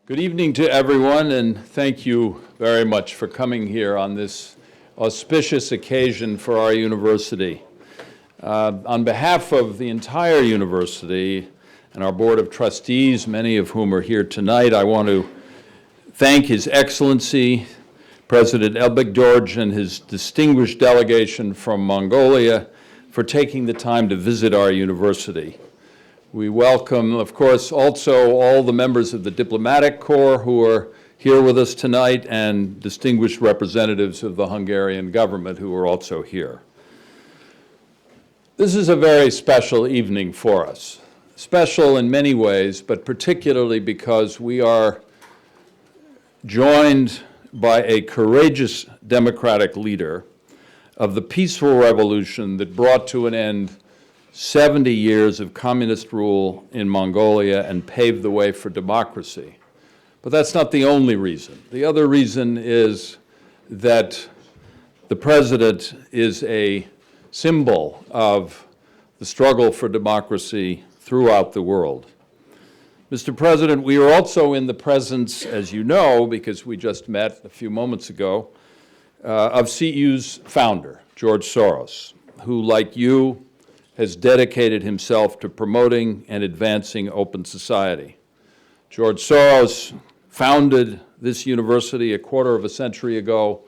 Good evening to everyone, and thank you very much for coming here on this auspicious occasion for our university. On behalf of the entire university and our Board of Trustees, many of whom are here tonight, I want to thank His Excellency, President Elbegdorj, and his distinguished delegation from Mongolia for taking the time to visit our university. We welcome, of course, also all the members of the diplomatic corps who are here with us tonight and distinguished representatives of the Hungarian government who are also here. This is a very special evening for us. Special in many ways, but particularly because we are joined by a courageous democratic leader of the peaceful revolution that brought to an end 70 years of communist rule in Mongolia and paved the way for democracy. But that's not the only reason. The other reason is that the president is a symbol of the struggle for democracy throughout the world. Mr. President, we are also in the presence, as you know, because we just met a few moments ago, of CEU's founder, George Soros, who, like you, has dedicated himself to promoting and advancing open society. George Soros founded this university a quarter of a century ago,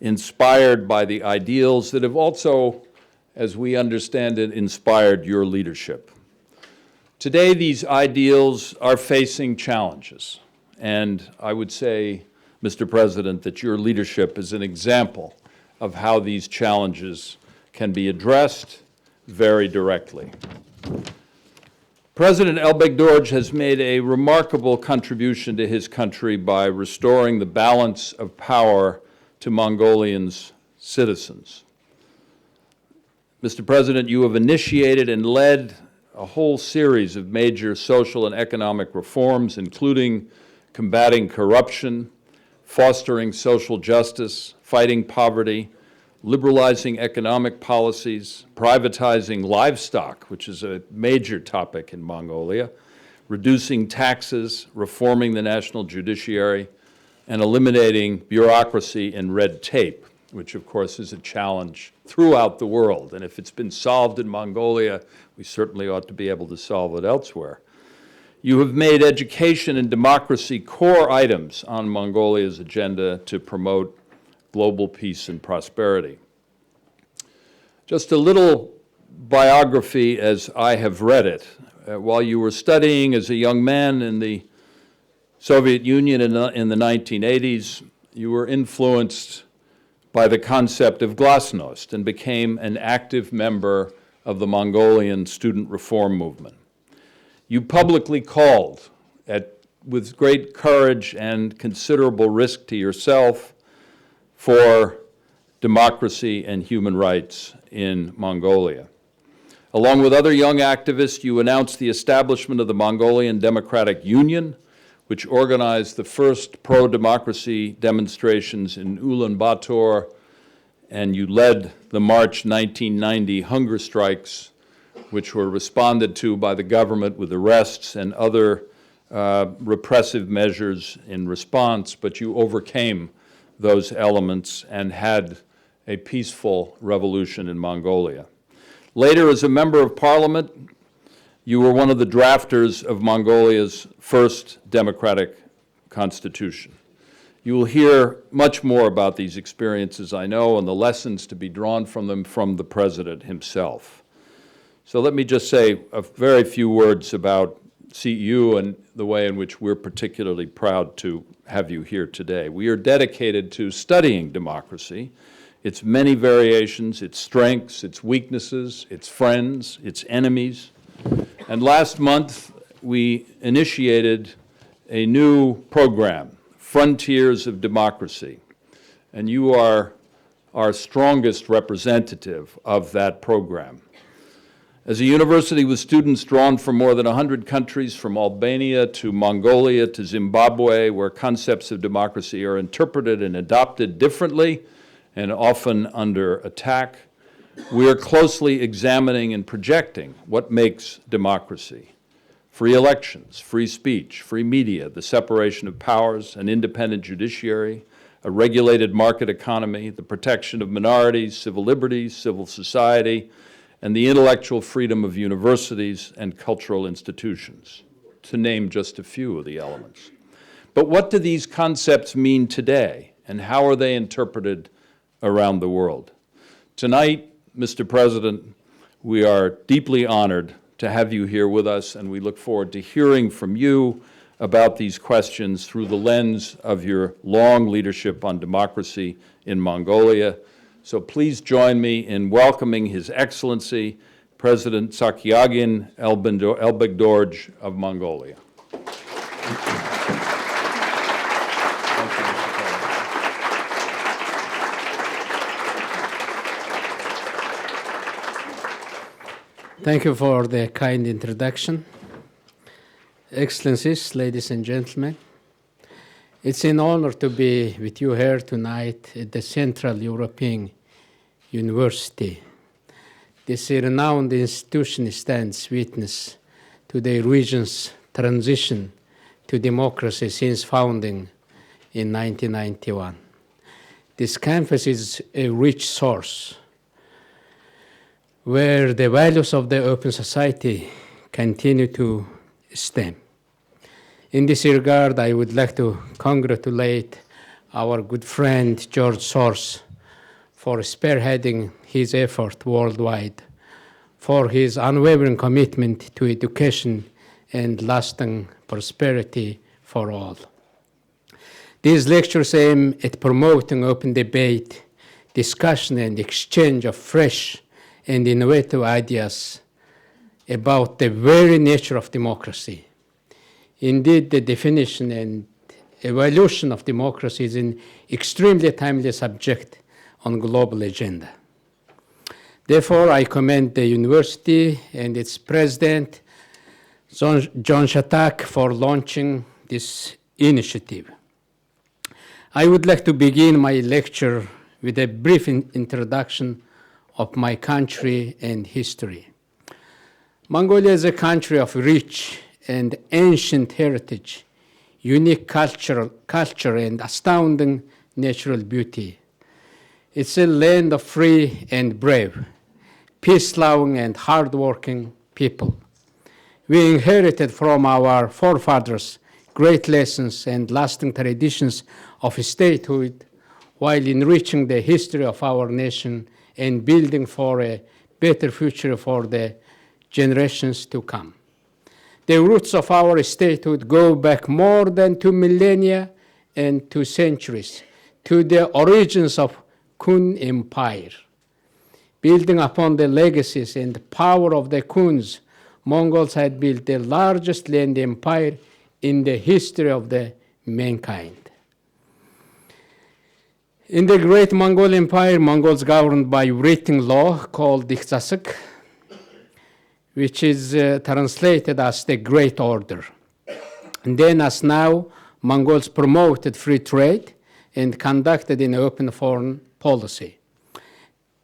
inspired by the ideals that have also, as we understand it, inspired your leadership. Today, these ideals are facing challenges, and I would say, Mr. President, that your leadership is an example of how these challenges can be addressed very directly. President Elbegdorj has made a remarkable contribution to his country by restoring the balance of power to Mongolians' citizens. Mr. President, you have initiated and led a whole series of major social and economic reforms, including combating corruption, fostering social justice, fighting poverty, liberalizing economic policies, privatizing livestock, which is a major topic in Mongolia, reducing taxes, reforming the national judiciary, and eliminating bureaucracy and red tape, which of course is a challenge throughout the world. And if it's been solved in Mongolia, we certainly ought to be able to solve it elsewhere. You have made education and democracy core items on Mongolia's agenda to promote global peace and prosperity. Just a little biography as I have read it. While you were studying as a young man in the Soviet Union in the 1980s, you were influenced by the concept of glasnost and became an active member of the Mongolian student reform movement. You publicly called, with great courage and considerable risk to yourself, for democracy and human rights in Mongolia. Along with other young activists, you announced the establishment of the Mongolian Democratic Union, which organized the first pro-democracy demonstrations in Ulaanbaatar, and you led the March 1990 hunger strikes, which were responded to by the government with arrests and other repressive measures in response, but you overcame those elements and had a peaceful revolution in Mongolia. Later, as a member of parliament, you were one of the drafters of Mongolia's first democratic constitution. You will hear much more about these experiences, I know, and the lessons to be drawn from them from the president himself. So let me just say a very few words about CEU and the way in which we're particularly proud to have you here today. We are dedicated to studying democracy, its many variations, its strengths, its weaknesses, its friends, its enemies. And last month, we initiated a new program, Frontiers of Democracy. And you are our strongest representative of that program. As a university with students drawn from more than 100 countries, from Albania to Mongolia to Zimbabwe, where concepts of democracy are interpreted and adopted differently and often under attack, we are closely examining and projecting what makes democracy. free elections, free speech, free media, the separation of powers, an independent judiciary, a regulated market economy, the protection of minorities, civil liberties, civil society, and the intellectual freedom of universities and cultural institutions, to name just a few of the elements. But what do these concepts mean today, and how are they interpreted around the world? Tonight, Mr. President, we are deeply honored to have you here with us, and we look forward to hearing from you about these questions through the lens of your long leadership on democracy in Mongolia. So please join me in welcoming His Excellency, President Tsakhiagiin Elbegdorj of Mongolia. Thank you for the kind introduction. Excellencies, ladies and gentlemen, it's an honor to be with you here tonight at the Central European University. This renowned institution stands witness to the region's transition to democracy since founding in 1991. This campus is a rich source where the values of the open society continue to stem. In this regard, I would like to congratulate our good friend George Soros for spearheading his effort worldwide, for his unwavering commitment to education and lasting prosperity for all. These lectures aim at promoting open debate, discussion, and exchange of fresh and innovative ideas about the very nature of democracy. Indeed, the definition and evolution of democracy is an extremely timely subject on global agenda. Therefore, I commend the university and its president, John Shattuck, for launching this initiative. I would like to begin my lecture with a brief introduction of my country and history. Mongolia is a country of rich and ancient heritage, unique culture and astounding natural beauty. It's a land of free and brave, peace-loving and hard-working people. We inherited from our forefathers great lessons and lasting traditions of statehood while enriching the history of our nation and building for a better future for the generations to come. The roots of our statehood go back more than 2 millennia and 2 centuries to the origins of Kun Empire. Building upon the legacies and power of the Kuns, Mongols had built the largest land empire in the history of the mankind. In the Great Mongol Empire, Mongols governed by written law called Diktsasik, which is translated as the Great Order. And then, as now, Mongols promoted free trade and conducted an open foreign policy.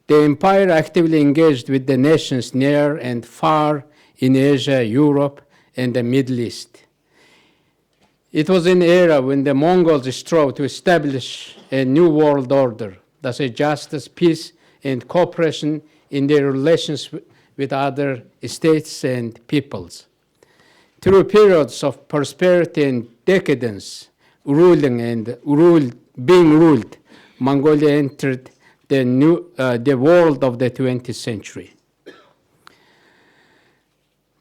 The empire actively engaged with the nations near and far in Asia, Europe, and the Middle East. It was an era when the Mongols strove to establish a new world order, thus a justice, peace, and cooperation in their relations with other states and peoples. Through periods of prosperity and decadence, being ruled, Mongolia entered the world of the 20th century.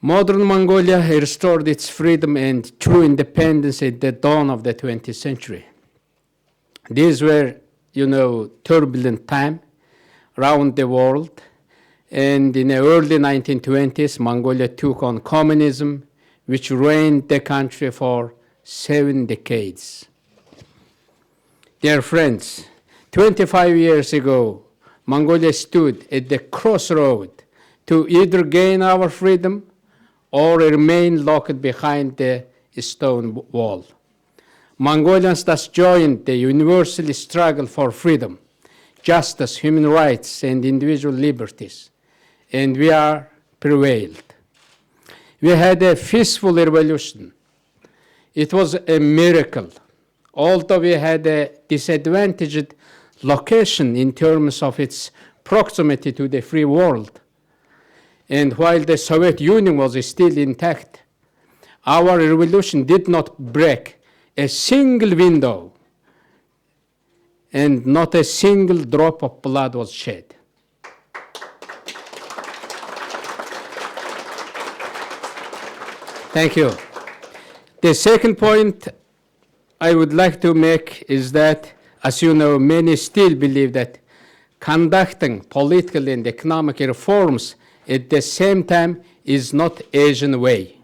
Modern Mongolia restored its freedom and true independence at the dawn of the 20th century. These were, turbulent times around the world, and in the early 1920s, Mongolia took on communism, which reigned the country for 7 decades. Dear friends, 25 years ago, Mongolia stood at the crossroad to either gain our freedom or remain locked behind the stone wall. Mongolians thus joined the universal struggle for freedom, justice, human rights, and individual liberties, and we are prevailed. We had a peaceful revolution. It was a miracle. Although we had a disadvantaged location in terms of its proximity to the free world, and while the Soviet Union was still intact, our revolution did not break a single window, and not a single drop of blood was shed. Thank you. The second point I would like to make is that, as you know, many still believe that conducting political and economic reforms at the same time is not Asian way.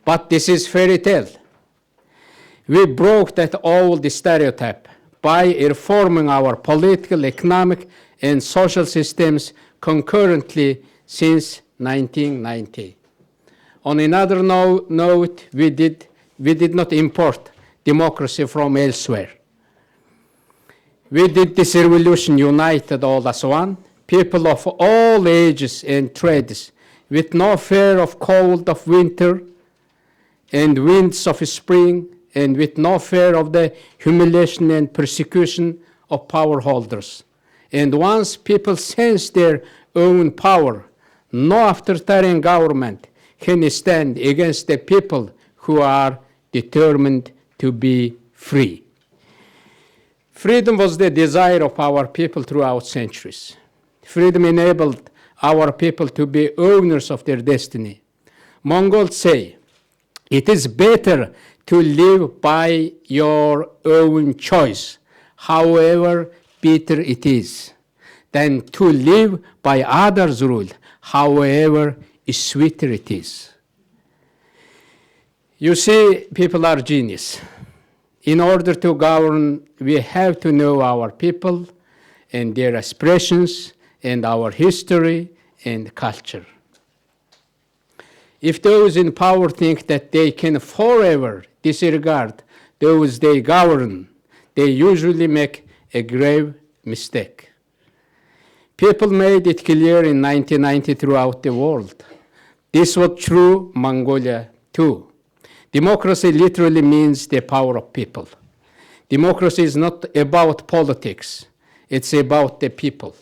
But this is fairy tale. We broke that old stereotype by reforming our political, economic, and social systems concurrently since 1990. On another note, we did not import democracy from elsewhere. We did this revolution united all as one, people of all ages and trades, with no fear of cold of winter and winds of spring, and with no fear of the humiliation and persecution of power holders. And once people sense their own power, no authoritarian government can stand against the people who are determined to be free. Freedom was the desire of our people throughout centuries. Freedom enabled our people to be owners of their destiny. Mongols say, it is better to live by your own choice, however bitter it is, than to live by others' rule, however sweeter it is. You see, people are genius. In order to govern, we have to know our people and their aspirations and our history and culture. If those in power think that they can forever disregard those they govern, they usually make a grave mistake. People made it clear in 1990 throughout the world. This was true Mongolia too. Democracy literally means the power of people. Democracy is not about politics, it's about the people.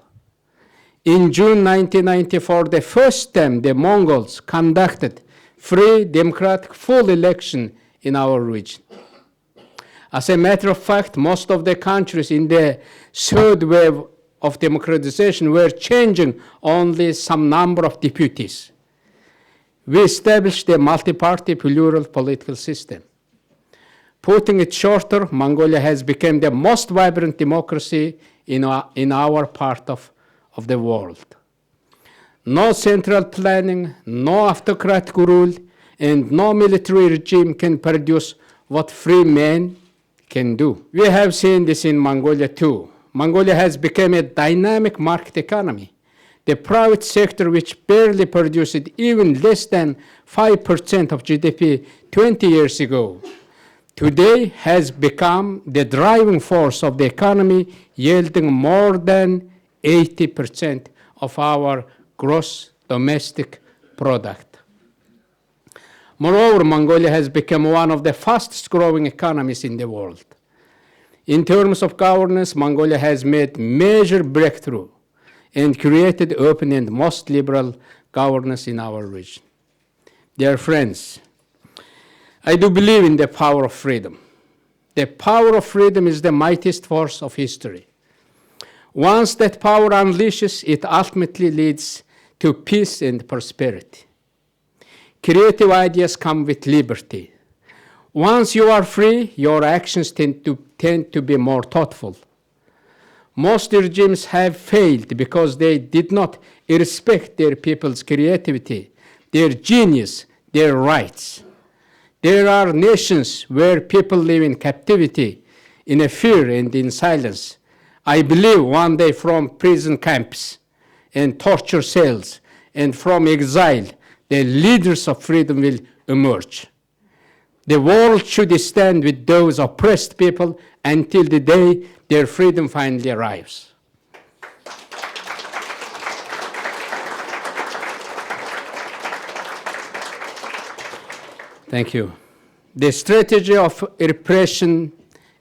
In June 1990, for the first time, the Mongols conducted free, democratic, full election in our region. As a matter of fact, most of the countries in the third wave of democratization were changing only some number of deputies. We established a multi-party plural political system. Putting it shorter, Mongolia has become the most vibrant democracy in our part of the world. No central planning, no autocratic rule, and no military regime can produce what free men can do. We have seen this in Mongolia too. Mongolia has become a dynamic market economy. The private sector, which barely produced even less than 5% of GDP 20 years ago, today has become the driving force of the economy, yielding more than 80% of our gross domestic product. Moreover, Mongolia has become one of the fastest growing economies in the world. In terms of governance, Mongolia has made major breakthrough and created open and most liberal governance in our region. Dear friends, I do believe in the power of freedom. The power of freedom is the mightiest force of history. Once that power unleashes, it ultimately leads to peace and prosperity. Creative ideas come with liberty. Once you are free, your actions tend to be more thoughtful. Most regimes have failed because they did not respect their people's creativity, their genius, their rights. There are nations where people live in captivity, in a fear and in silence. I believe one day from prison camps and torture cells and from exile, the leaders of freedom will emerge. The world should stand with those oppressed people until the day their freedom finally arrives. Thank you. The strategy of repression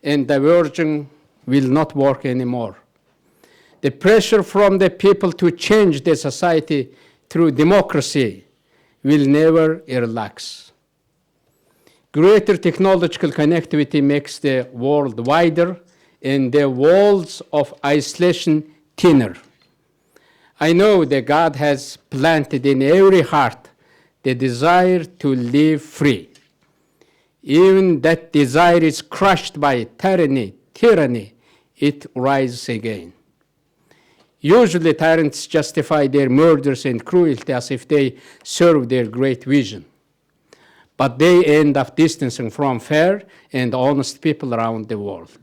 and diversion will not work anymore. The pressure from the people to change the society through democracy will never relax. Greater technological connectivity makes the world wider and the walls of isolation thinner. I know that God has planted in every heart the desire to live free. Even that desire is crushed by tyranny, it rises again. Usually tyrants justify their murders and cruelty as if they serve their great vision. But they end up distancing from fair and honest people around the world.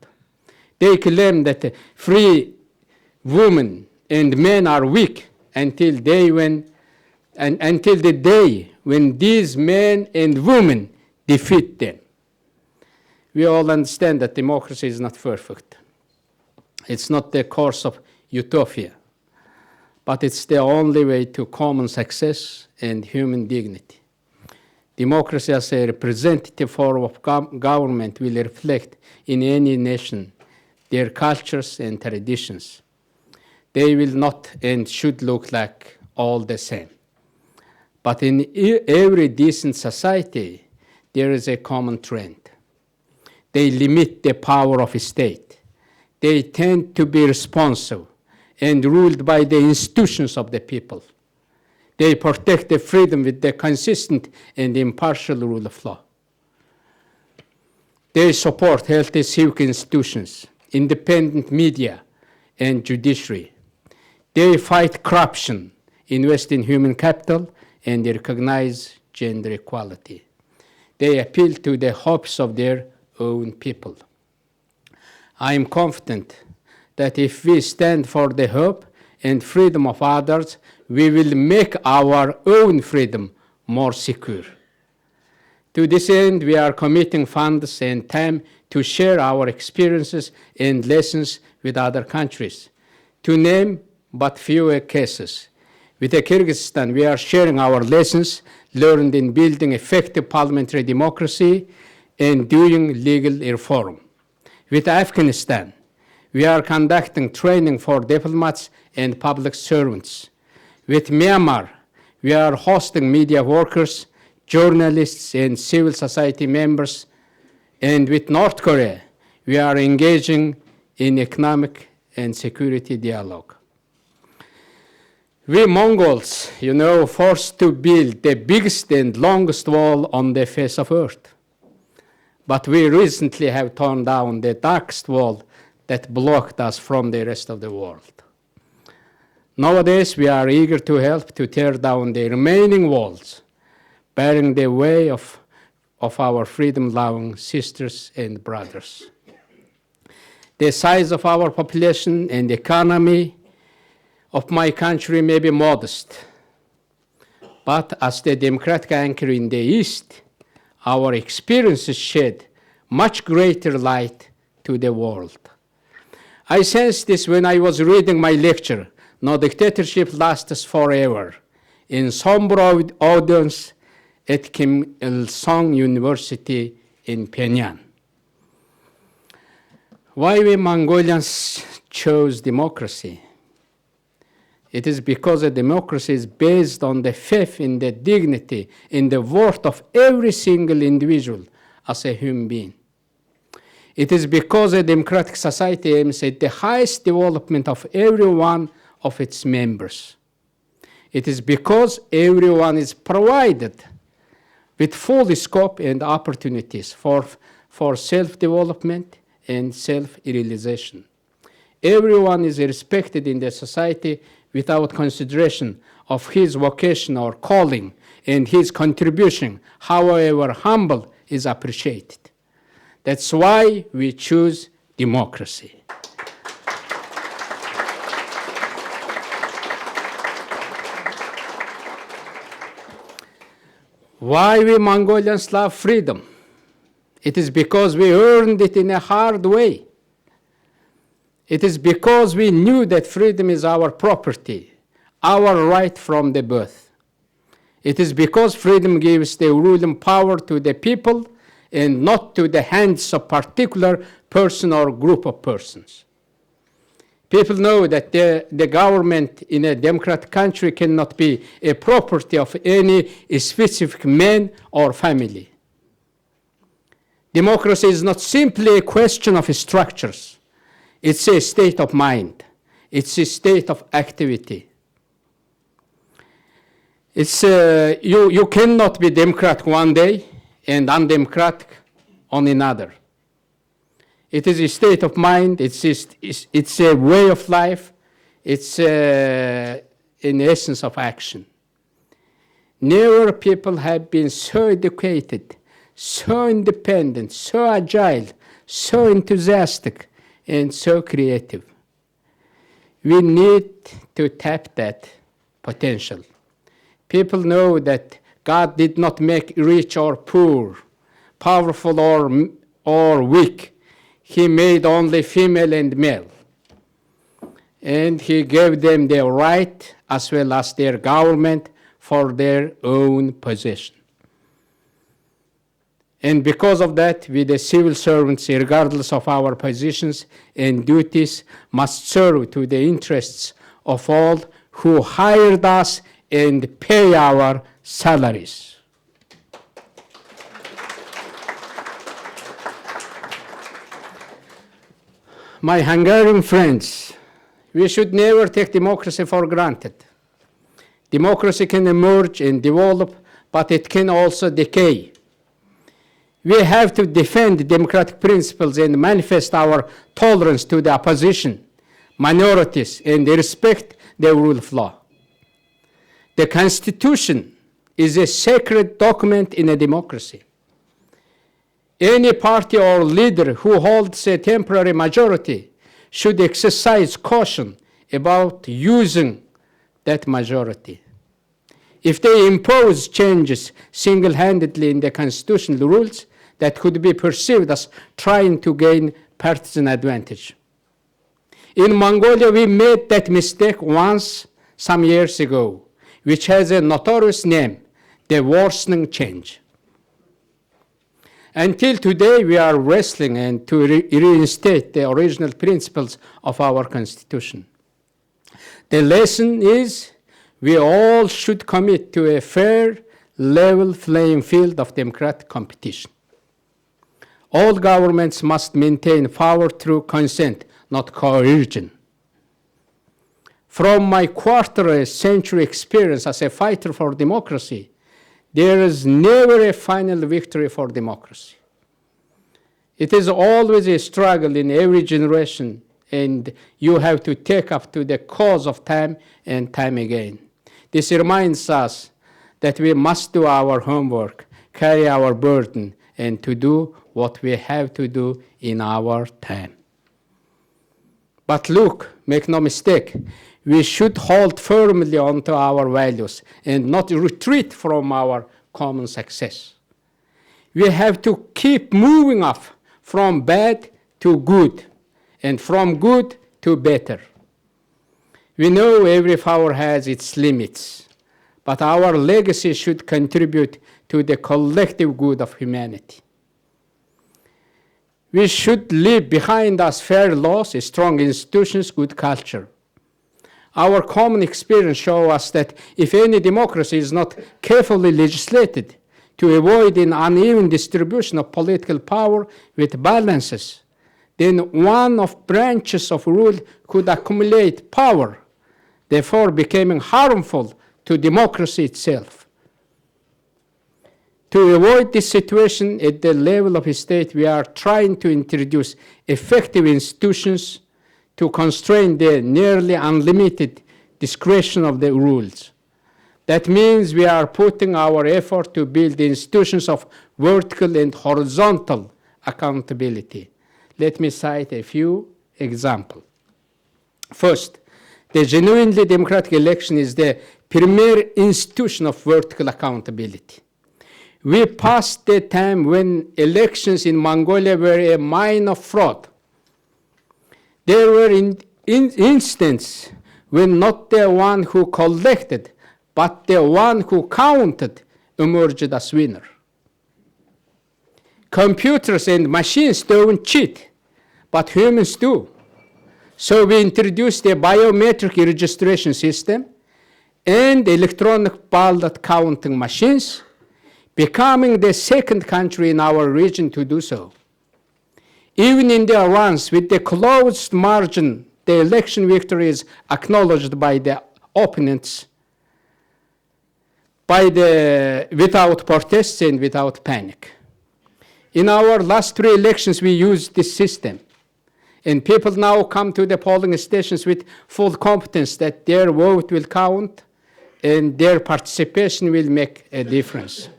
They claim that free women and men are weak until the day when these men and women defeat them. We all understand that democracy is not perfect. It's not the course of utopia, but it's the only way to common success and human dignity. Democracy as a representative form of government will reflect in any nation their cultures and traditions. They will not and should look like all the same. But in every decent society, there is a common trend. They limit the power of a state. They tend to be responsive and ruled by the institutions of the people. They protect the freedom with the consistent and impartial rule of law. They support healthy civic institutions, independent media, and judiciary. They fight corruption, invest in human capital, and they recognize gender equality. They appeal to the hopes of their own people. I am confident that if we stand for the hope and freedom of others, we will make our own freedom more secure. To this end, we are committing funds and time to share our experiences and lessons with other countries. To name but few cases, with Kyrgyzstan, we are sharing our lessons learned in building effective parliamentary democracy and doing legal reform. With Afghanistan, we are conducting training for diplomats and public servants. With Myanmar, we are hosting media workers, journalists, and civil society members. And with North Korea, we are engaging in economic and security dialogue. We Mongols, forced to build the biggest and longest wall on the face of Earth. But we recently have torn down the darkest wall that blocked us from the rest of the world. Nowadays, we are eager to help to tear down the remaining walls, bearing the way of our freedom-loving sisters and brothers. The size of our population and economy of my country may be modest, but as the democratic anchor in the East, our experiences shed much greater light to the world. I sensed this when I was reading my lecture, No Dictatorship Lasts Forever, in somber audience at Kim Il-sung University in Pyongyang. Why we Mongolians chose democracy? It is because a democracy is based on the faith in the dignity, in the worth of every single individual as a human being. It is because a democratic society aims at the highest development of every one of its members. It is because everyone is provided with full scope and opportunities for self-development and self-realization. Everyone is respected in the society without consideration of his vocation or calling, and his contribution, however humble, is appreciated. That's why we choose democracy. Why we Mongolians love freedom? It is because we earned it in a hard way. It is because we knew that freedom is our property, our right from the birth. It is because freedom gives the ruling power to the people and not to the hands of particular person or group of persons. People know that the government in a democratic country cannot be a property of any specific man or family. Democracy is not simply a question of structures. It's a state of mind. It's a state of activity. You cannot be democratic one day and undemocratic on another. It is a state of mind. It's a way of life. It's an essence of action. Never people have been so educated, so independent, so agile, so enthusiastic, and so creative. We need to tap that potential. People know that God did not make rich or poor, powerful or weak. He made only female and male. And he gave them their right as well as their government for their own possession. And because of that, we the civil servants, regardless of our positions and duties, must serve to the interests of all who hired us and pay our salaries. My Hungarian friends, we should never take democracy for granted. Democracy can emerge and develop, but it can also decay. We have to defend democratic principles and manifest our tolerance to the opposition, minorities, and respect the rule of law. The Constitution is a sacred document in a democracy. Any party or leader who holds a temporary majority should exercise caution about using that majority. If they impose changes single-handedly in the constitutional rules, that could be perceived as trying to gain partisan advantage. In Mongolia, we made that mistake once some years ago, which has a notorious name, the worsening change. Until today, we are wrestling and to reinstate the original principles of our Constitution. The lesson is we all should commit to a fair, level playing field of democratic competition. All governments must maintain power through consent, not coercion. From my quarter-century experience as a fighter for democracy, there is never a final victory for democracy. It is always a struggle in every generation, and you have to take up to the cause of time and time again. This reminds us that we must do our homework, carry our burden, and to do what we have to do in our time. But look, make no mistake, we should hold firmly onto our values and not retreat from our common success. We have to keep moving up from bad to good and from good to better. We know every power has its limits, but our legacy should contribute to the collective good of humanity. We should leave behind us fair laws, strong institutions, good culture. Our common experience shows us that if any democracy is not carefully legislated to avoid an uneven distribution of political power with balances, then one of branches of rule could accumulate power, therefore becoming harmful to democracy itself. To avoid this situation at the level of a state, we are trying to introduce effective institutions to constrain the nearly unlimited discretion of the rules. That means we are putting our effort to build institutions of vertical and horizontal accountability. Let me cite a few examples. First, the genuinely democratic election is the premier institution of vertical accountability. We passed the time when elections in Mongolia were a mine of fraud. There were instances when not the one who collected, but the one who counted emerged as winner. Computers and machines don't cheat, but humans do. So we introduced a biometric registration system and electronic ballot counting machines, becoming the second country in our region to do so. Even in the runs with the closed margin, the election victory is acknowledged by the opponents without protests and without panic. In our last 3 elections, we used this system. And people now come to the polling stations with full confidence that their vote will count and their participation will make a difference.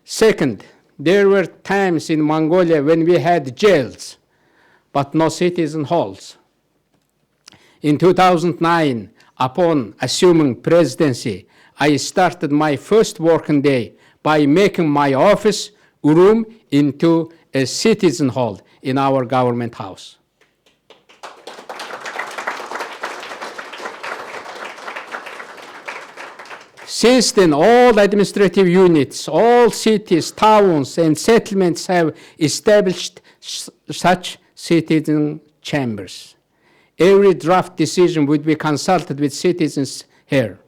Second, there were times in Mongolia when we had jails, but no citizen halls. In 2009, upon assuming presidency, I started my first working day by making my office room into a citizen hall in our government house. Since then, all administrative units, all cities, towns, and settlements have established such citizen chambers. Every draft decision would be consulted with citizens here.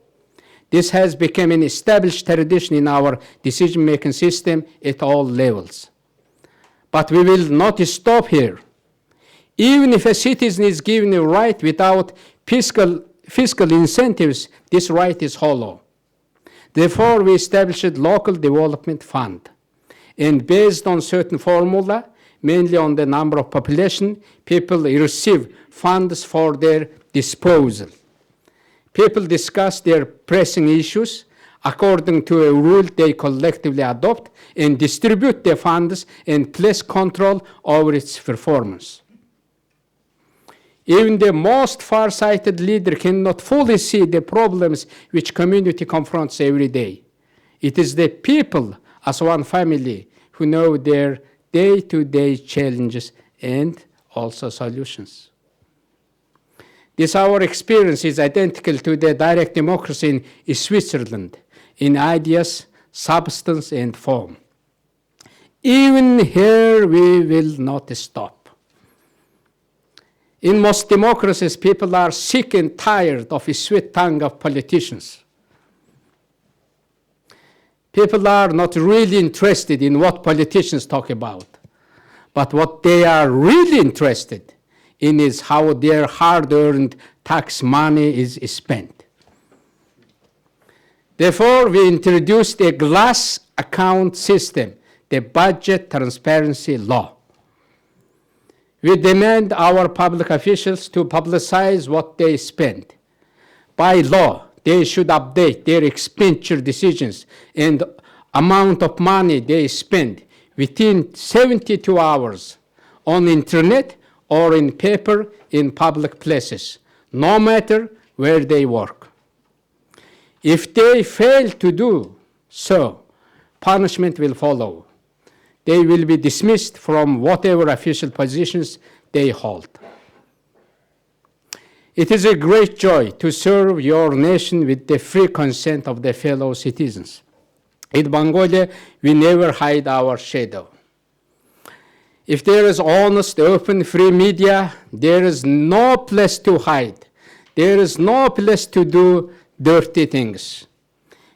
This has become an established tradition in our decision-making system at all levels. But we will not stop here. Even if a citizen is given a right without fiscal incentives, this right is hollow. Therefore, we established a local development fund. And based on certain formula, mainly on the number of population, people receive funds for their disposal. People discuss their pressing issues according to a rule they collectively adopt and distribute the funds and place control over its performance. Even the most far-sighted leader cannot fully see the problems which community confronts every day. It is the people as one family who know their day-to-day challenges and also solutions. This our experience is identical to the direct democracy in Switzerland in ideas, substance, and form. Even here we will not stop. In most democracies, people are sick and tired of a sweet tongue of politicians. People are not really interested in what politicians talk about, but what they are really interested in is how their hard-earned tax money is spent. Therefore, we introduced a glass account system, the Budget Transparency Law. We demand our public officials to publicize what they spend. By law, they should update their expenditure decisions and amount of money they spend within 72 hours on internet or in paper in public places, no matter where they work. If they fail to do so, punishment will follow. They will be dismissed from whatever official positions they hold. It is a great joy to serve your nation with the free consent of the fellow citizens. In Mongolia, we never hide our shadow. If there is honest, open, free media, there is no place to hide. There is no place to do dirty things.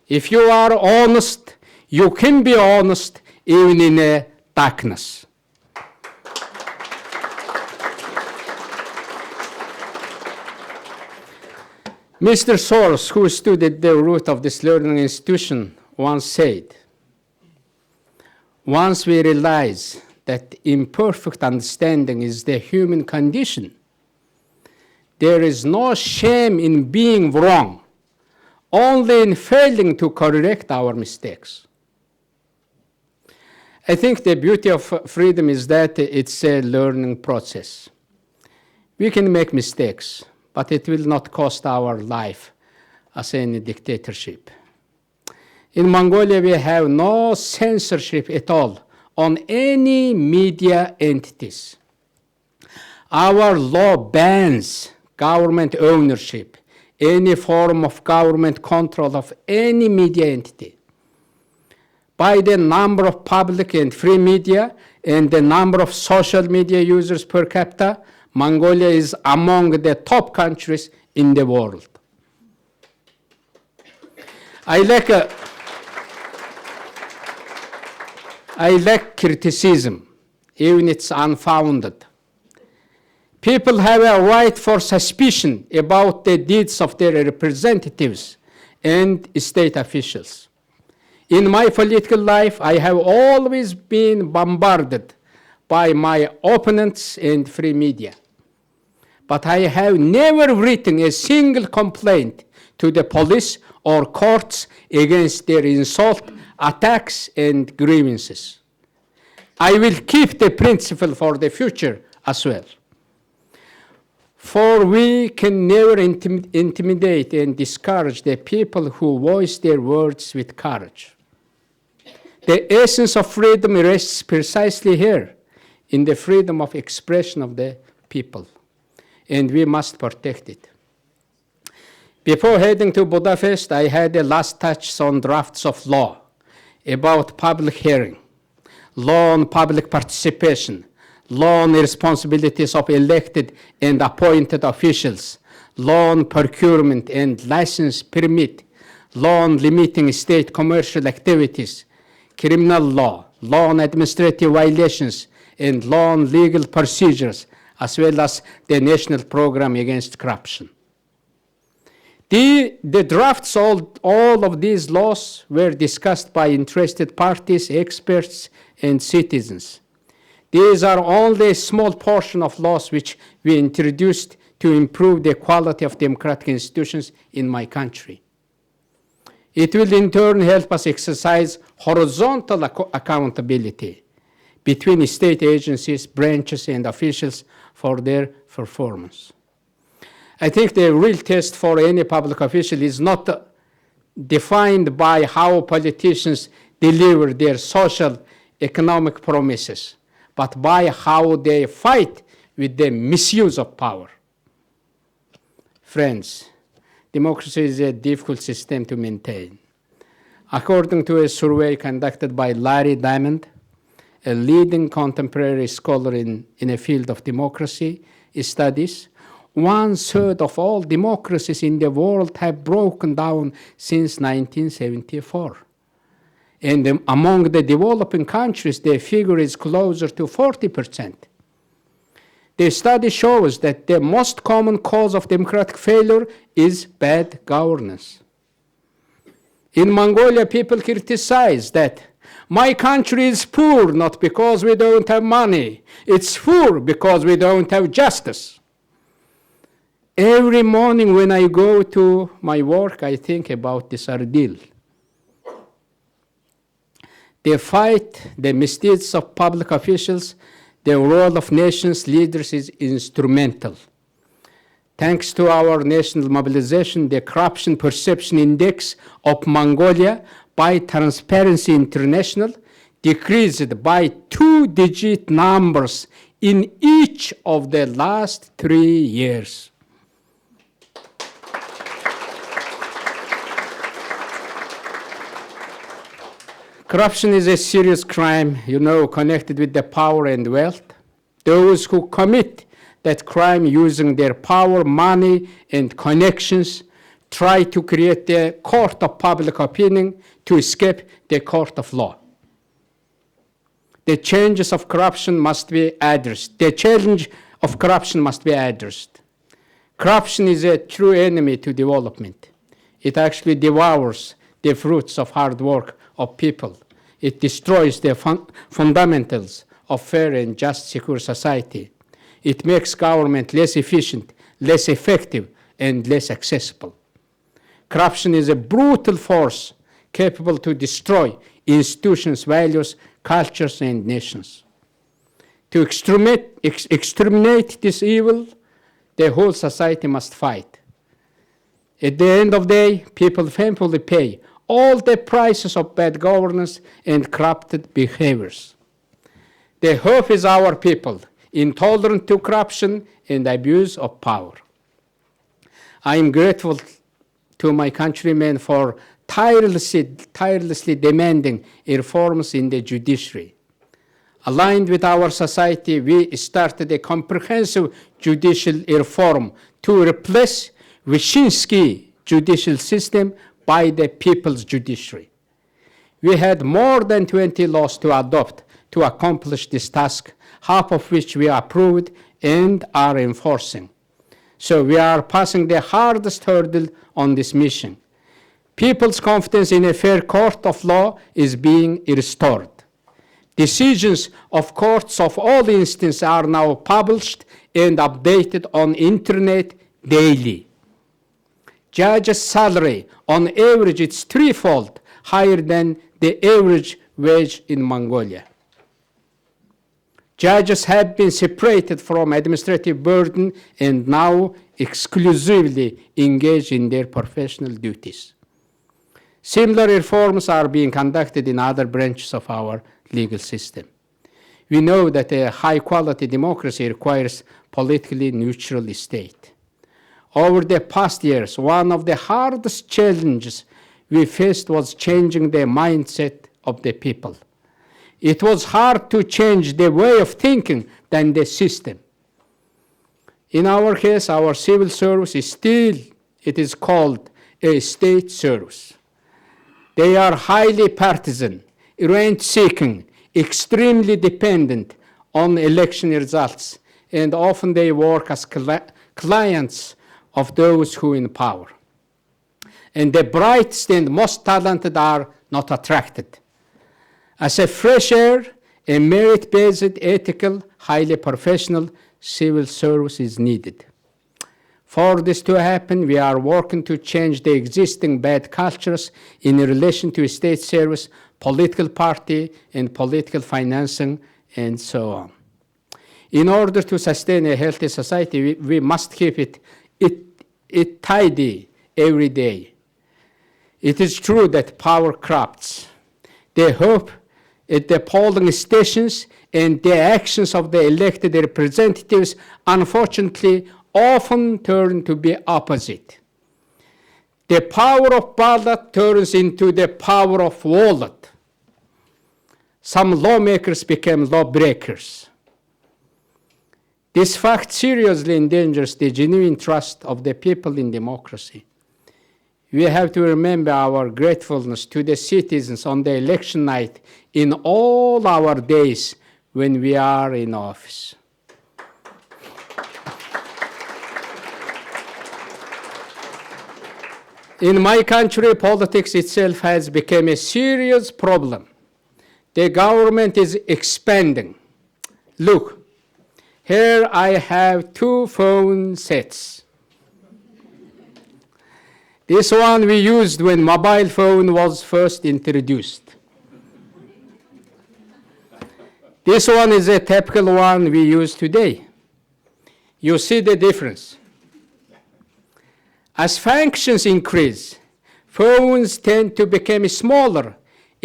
If you are honest, you can be honest even in a darkness. Mr. Soros, who stood at the root of this learning institution, once said, "Once we realize that imperfect understanding is the human condition, there is no shame in being wrong, only in failing to correct our mistakes." I think the beauty of freedom is that it's a learning process. We can make mistakes, but it will not cost our life as any dictatorship. In Mongolia, we have no censorship at all on any media entities. Our law bans government ownership any form of government control of any media entity. By the number of public and free media and the number of social media users per capita, Mongolia is among the top countries in the world. I lack criticism, even it's unfounded. People have a right for suspicion about the deeds of their representatives and state officials. In my political life, I have always been bombarded by my opponents and free media. But I have never written a single complaint to the police or courts against their insult, attacks, and grievances. I will keep the principle for the future as well. For we can never intimidate and discourage the people who voice their words with courage. The essence of freedom rests precisely here, in the freedom of expression of the people, and we must protect it. Before heading to Budapest, I had a last touch on drafts of law about public hearing, law on public participation, law on the responsibilities of elected and appointed officials, law on procurement and license permit, law on limiting state commercial activities, criminal law, law on administrative violations, and law on legal procedures, as well as the national program against corruption. The drafts, all of these laws were discussed by interested parties, experts, and citizens. These are only a small portion of laws which we introduced to improve the quality of democratic institutions in my country. It will in turn help us exercise horizontal accountability between state agencies, branches, and officials for their performance. I think the real test for any public official is not defined by how politicians deliver their social, economic promises, but by how they fight with the misuse of power. Friends, democracy is a difficult system to maintain. According to a survey conducted by Larry Diamond, a leading contemporary scholar in a field of democracy studies, 1/3 of all democracies in the world have broken down since 1974. And among the developing countries, the figure is closer to 40%. The study shows that the most common cause of democratic failure is bad governance. In Mongolia, people criticize that my country is poor not because we don't have money. It's poor because we don't have justice. Every morning when I go to my work, I think about this ordeal. The fight, the misdeeds of public officials, the role of nations' leaders is instrumental. Thanks to our national mobilization, the Corruption Perception Index of Mongolia by Transparency International decreased by 2-digit numbers in each of the last 3 years. Corruption is a serious crime, connected with the power and wealth. Those who commit that crime using their power, money, and connections try to create the court of public opinion to escape the court of law. The challenges of corruption must be addressed. The challenge of corruption must be addressed. Corruption is a true enemy to development. It actually devours the fruits of hard work of people. It destroys the fundamentals of fair and just, secure society. It makes government less efficient, less effective, and less accessible. Corruption is a brutal force capable to destroy institutions, values, cultures, and nations. To exterminate this evil, the whole society must fight. At the end of the day, people painfully pay all the prices of bad governance and corrupted behaviors. The hope is our people, intolerant to corruption and abuse of power. I am grateful to my countrymen for tirelessly demanding reforms in the judiciary. Aligned with our society, we started a comprehensive judicial reform to replace Wyszynski judicial system by the people's judiciary. We had more than 20 laws to adopt to accomplish this task, half of which we approved and are enforcing. So we are passing the hardest hurdle on this mission. People's confidence in a fair court of law is being restored. Decisions of courts of all instances are now published and updated on internet daily. Judges' salary, on average, it's threefold higher than the average wage in Mongolia. Judges have been separated from administrative burden and now exclusively engaged in their professional duties. Similar reforms are being conducted in other branches of our legal system. We know that a high-quality democracy requires politically neutral state. Over the past years, one of the hardest challenges we faced was changing the mindset of the people. It was hard to change the way of thinking than the system. In our case, our civil service is still, it is called a state service. They are highly partisan, rent-seeking, extremely dependent on election results, and often they work as clients of those who are in power. And the brightest and most talented are not attracted. As a fresh air, a merit-based, ethical, highly professional civil service is needed. For this to happen, we are working to change the existing bad cultures in relation to state service, political party, and political financing, and so on. In order to sustain a healthy society, we must keep it tidy every day. It is true that power corrupts. The hope at the polling stations and the actions of the elected representatives, unfortunately, often turn to be opposite. The power of ballot turns into the power of wallet. Some lawmakers became lawbreakers. This fact seriously endangers the genuine trust of the people in democracy. We have to remember our gratefulness to the citizens on the election night in all our days when we are in office. In my country, politics itself has become a serious problem. The government is expanding. Look, here I have 2 phone sets. This one we used when mobile phone was first introduced. This one is a typical one we use today. You see the difference. As functions increase, phones tend to become smaller,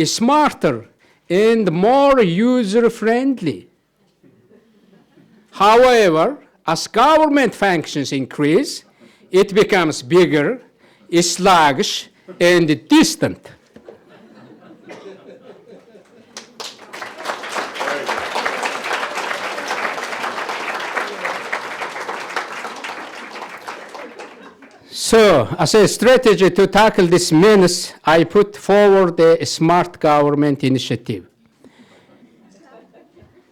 smarter, and more user-friendly. However, as government functions increase, it becomes bigger, sluggish, and distant. So, as a strategy to tackle this menace, I put forward the Smart Government Initiative.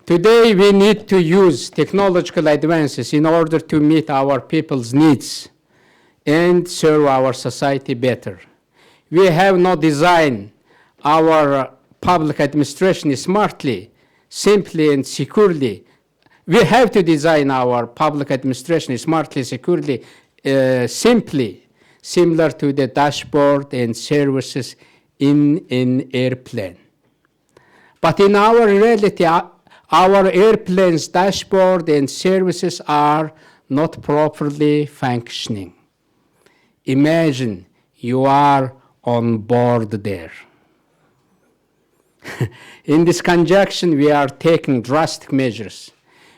Today, we need to use technological advances in order to meet our people's needs and serve our society better. We have not designed our public administration smartly, simply, and securely. We have to design our public administration smartly, securely, simply, similar to the dashboard and services in an airplane. But in our reality, our airplane's dashboard and services are not properly functioning. Imagine you are on board there. In this conjunction, we are taking drastic measures.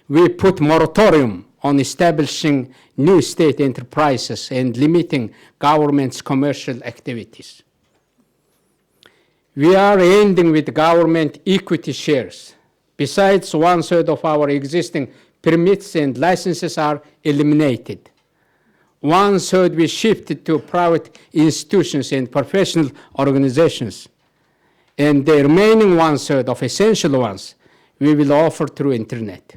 We put moratorium on establishing new state enterprises and limiting government's commercial activities. We are ending with government equity shares. Besides, 1/3 of our existing permits and licenses are eliminated. 1/3 we shifted to private institutions and professional organizations. And the remaining 1/3 of essential ones we will offer through internet.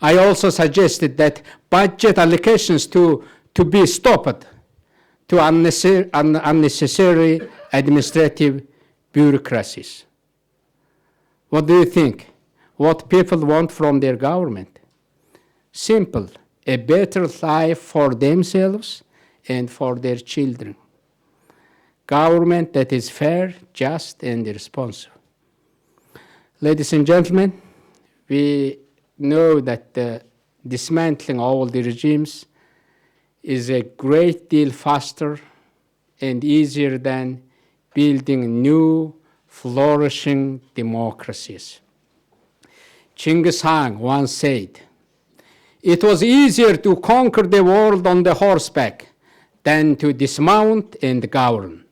I also suggested that budget allocations to be stopped to unnecessary administrative bureaucracies. What do you think? What people want from their government? Simple, a better life for themselves and for their children. Government that is fair, just, and responsive. Ladies and gentlemen, we know that dismantling all the regimes is a great deal faster and easier than building new, flourishing democracies. Genghis Khan once said, "It was easier to conquer the world on the horseback than to dismount and govern."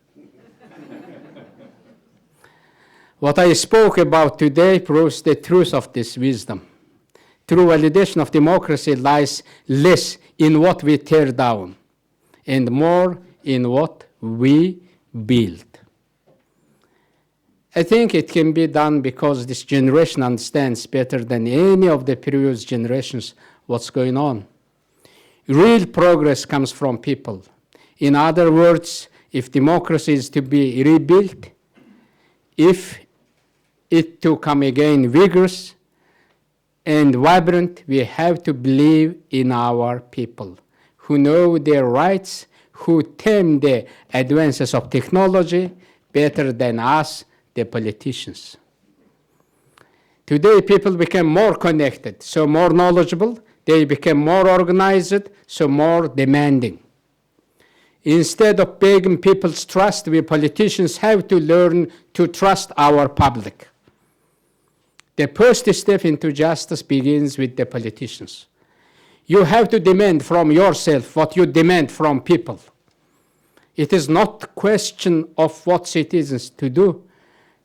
What I spoke about today proves the truth of this wisdom. True validation of democracy lies less in what we tear down and more in what we build. I think it can be done because this generation understands better than any of the previous generations what's going on. Real progress comes from people. In other words, if democracy is to be rebuilt, if it to come again vigorous and vibrant, we have to believe in our people who know their rights, who tame the advances of technology better than us, the politicians. Today, people became more connected, so more knowledgeable. They became more organized, so more demanding. Instead of begging people's trust, we politicians have to learn to trust our public. The first step into justice begins with the politicians. You have to demand from yourself what you demand from people. It is not a question of what citizens to do.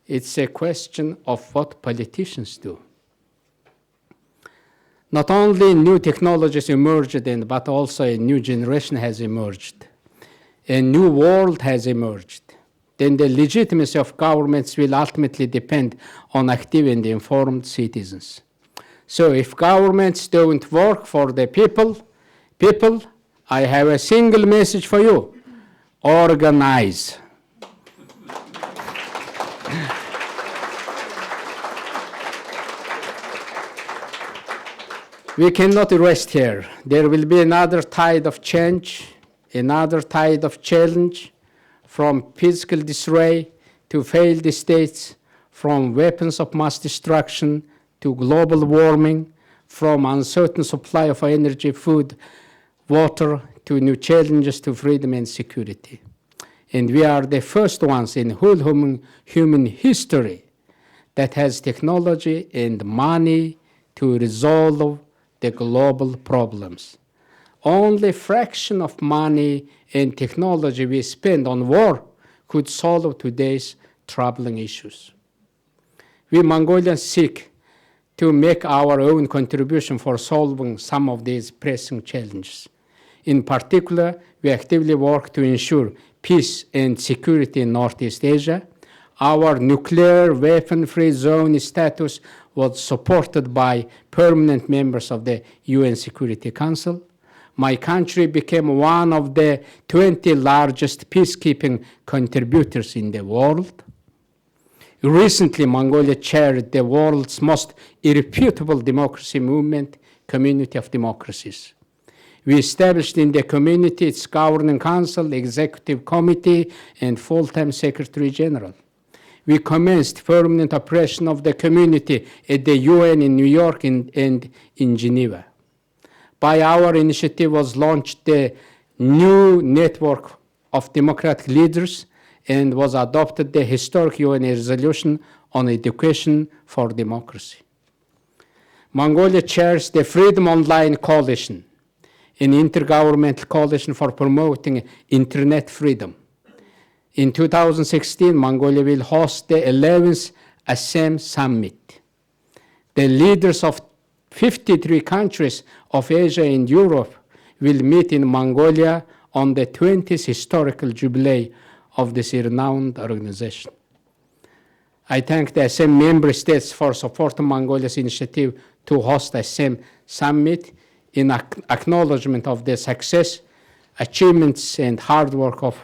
It's a question of what politicians do. Not only new technologies emerged, but also a new generation has emerged. A new world has emerged. Then the legitimacy of governments will ultimately depend on active and informed citizens. So if governments don't work for the people, I have a single message for you. Organize. We cannot rest here. There will be another tide of change, another tide of challenge, from physical disarray to failed states, from weapons of mass destruction to global warming, from uncertain supply of energy, food, water, to new challenges to freedom and security. And we are the first ones in whole human history that has technology and money to resolve the global problems. Only a fraction of money and technology we spend on war could solve today's troubling issues. We Mongolians seek to make our own contribution for solving some of these pressing challenges. In particular, we actively work to ensure peace and security in Northeast Asia. Our nuclear weapon-free zone status was supported by permanent members of the UN Security Council. My country became one of the 20 largest peacekeeping contributors in the world. Recently, Mongolia chaired the world's most irrefutable democracy movement, Community of Democracies. We established in the community its governing council, executive committee, and full-time secretary general. We commenced permanent operation of the community at the UN in New York and in Geneva. By our initiative was launched the new network of democratic leaders and was adopted the historic UN resolution on education for democracy. Mongolia chairs the Freedom Online Coalition, an intergovernmental coalition for promoting internet freedom. In 2016, Mongolia will host the 11th ASEM Summit. The leaders of 53 countries of Asia and Europe will meet in Mongolia on the 20th historical jubilee of this renowned organization. I thank the ASEM member states for supporting Mongolia's initiative to host the ASEM Summit in acknowledgement of the success, achievements, and hard work of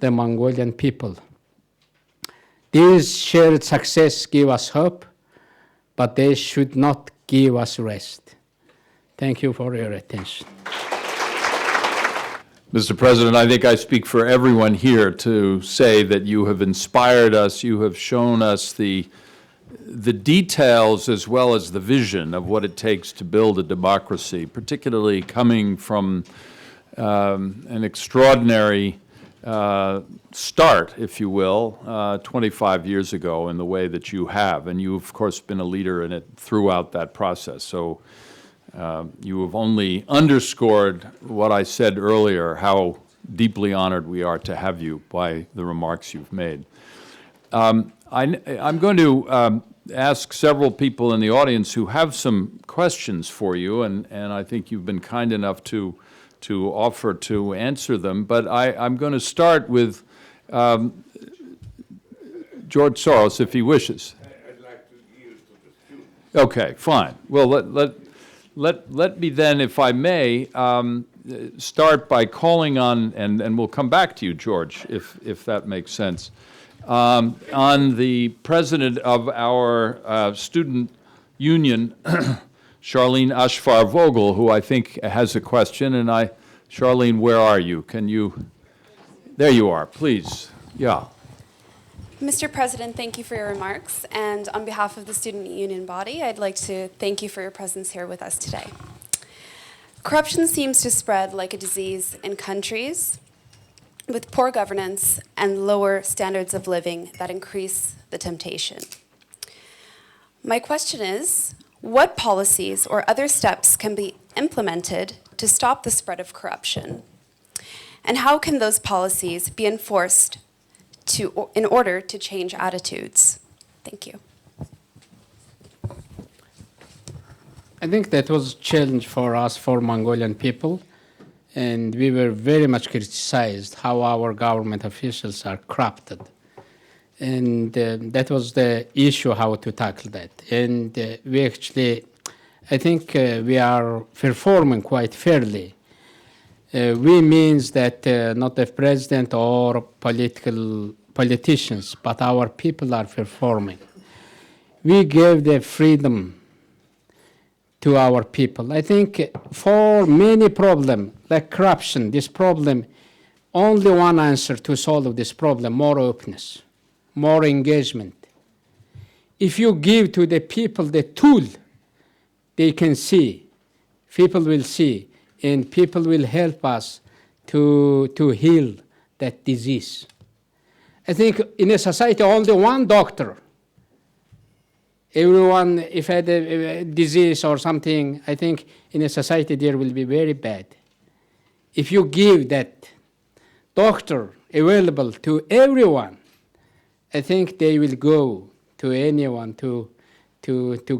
the Mongolian people. These shared success give us hope, but they should not give us rest. Thank you for your attention. Mr. President, I think I speak for everyone here to say that you have inspired us, you have shown us the details as well as the vision of what it takes to build a democracy, particularly coming from an extraordinary start, if you will, 25 years ago in the way that you have. And you've, of course, been a leader in it throughout that process. So you have only underscored what I said earlier, how deeply honored we are to have you by the remarks you've made. I'm going to ask several people in the audience who have some questions for you, and I think you've been kind enough to offer to answer them. But I'm going to start with George Soros, if he wishes. I'd like to yield to the students. Okay, fine. Well, let me then, if I may, start by calling on, and we'll come back to you, George, if that makes sense, on the president of our student union, Shirlene Afshar Vogl, who I think has a question. And Shirlene, where are you? Can you? There you are, please. Yeah. Mr. President, thank you for your remarks. And on behalf of the student union body, I'd like to thank you for your presence here with us today. Corruption seems to spread like a disease in countries with poor governance and lower standards of living that increase the temptation. My question is, what policies or other steps can be implemented to stop the spread of corruption? And how can those policies be enforced in order to change attitudes? Thank you. I think that was a challenge for us, for Mongolian people, and we were very much criticized how our government officials are corrupted. And that was the issue, how to tackle that. And we actually, I think we are performing quite fairly. We means that not the president or politicians, but our people are performing. We gave the freedom to our people. I think for many problems, like corruption, this problem, only one answer to solve this problem: more openness, more engagement. If you give to the people the tool, they can see, people will see, and people will help us to heal that disease. I think in a society, only one doctor. Everyone, if had a disease or something, I think in a society there will be very bad. If you give that doctor available to everyone, I think they will go to anyone to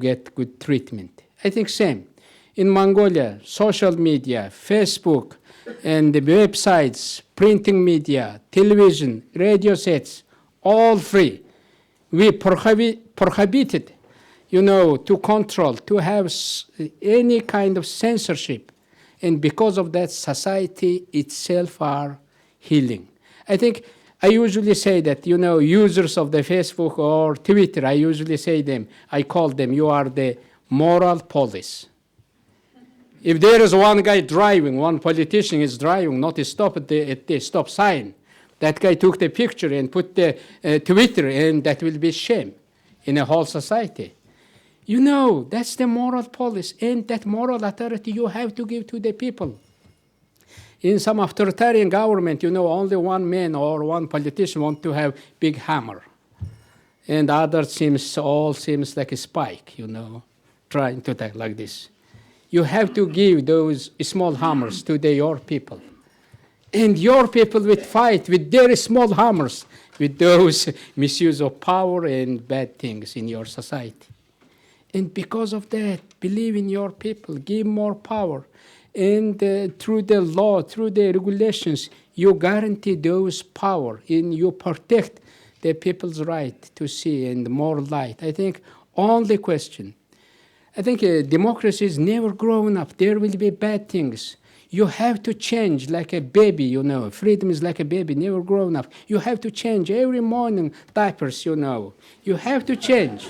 get good treatment. I think same. In Mongolia, social media, Facebook, and the websites, printing media, television, radio sets, all free. We prohibited, to control, to have any kind of censorship. And because of that, society itself are healing. I think I usually say that, users of the Facebook or Twitter, I usually say them, I call them, you are the moral police. If there is one guy driving, one politician is driving, not stop at the stop sign, that guy took the picture and put the Twitter, and that will be shame in a whole society. That's the moral police, and that moral authority you have to give to the people. In some authoritarian government, only one man or one politician want to have big hammer, and others all seems like a spike, trying to talk like this. You have to give those small hammers to your people. And your people will fight with their small hammers, with those misuse of power and bad things in your society. And because of that, believe in your people, give more power. And through the law, through the regulations, you guarantee those power and you protect the people's right to see and more light. I think only question. I think democracy is never growing up. There will be bad things. You have to change like a baby, you know. Freedom is like a baby, never grown up. You have to change every morning, diapers, you know. You have to change.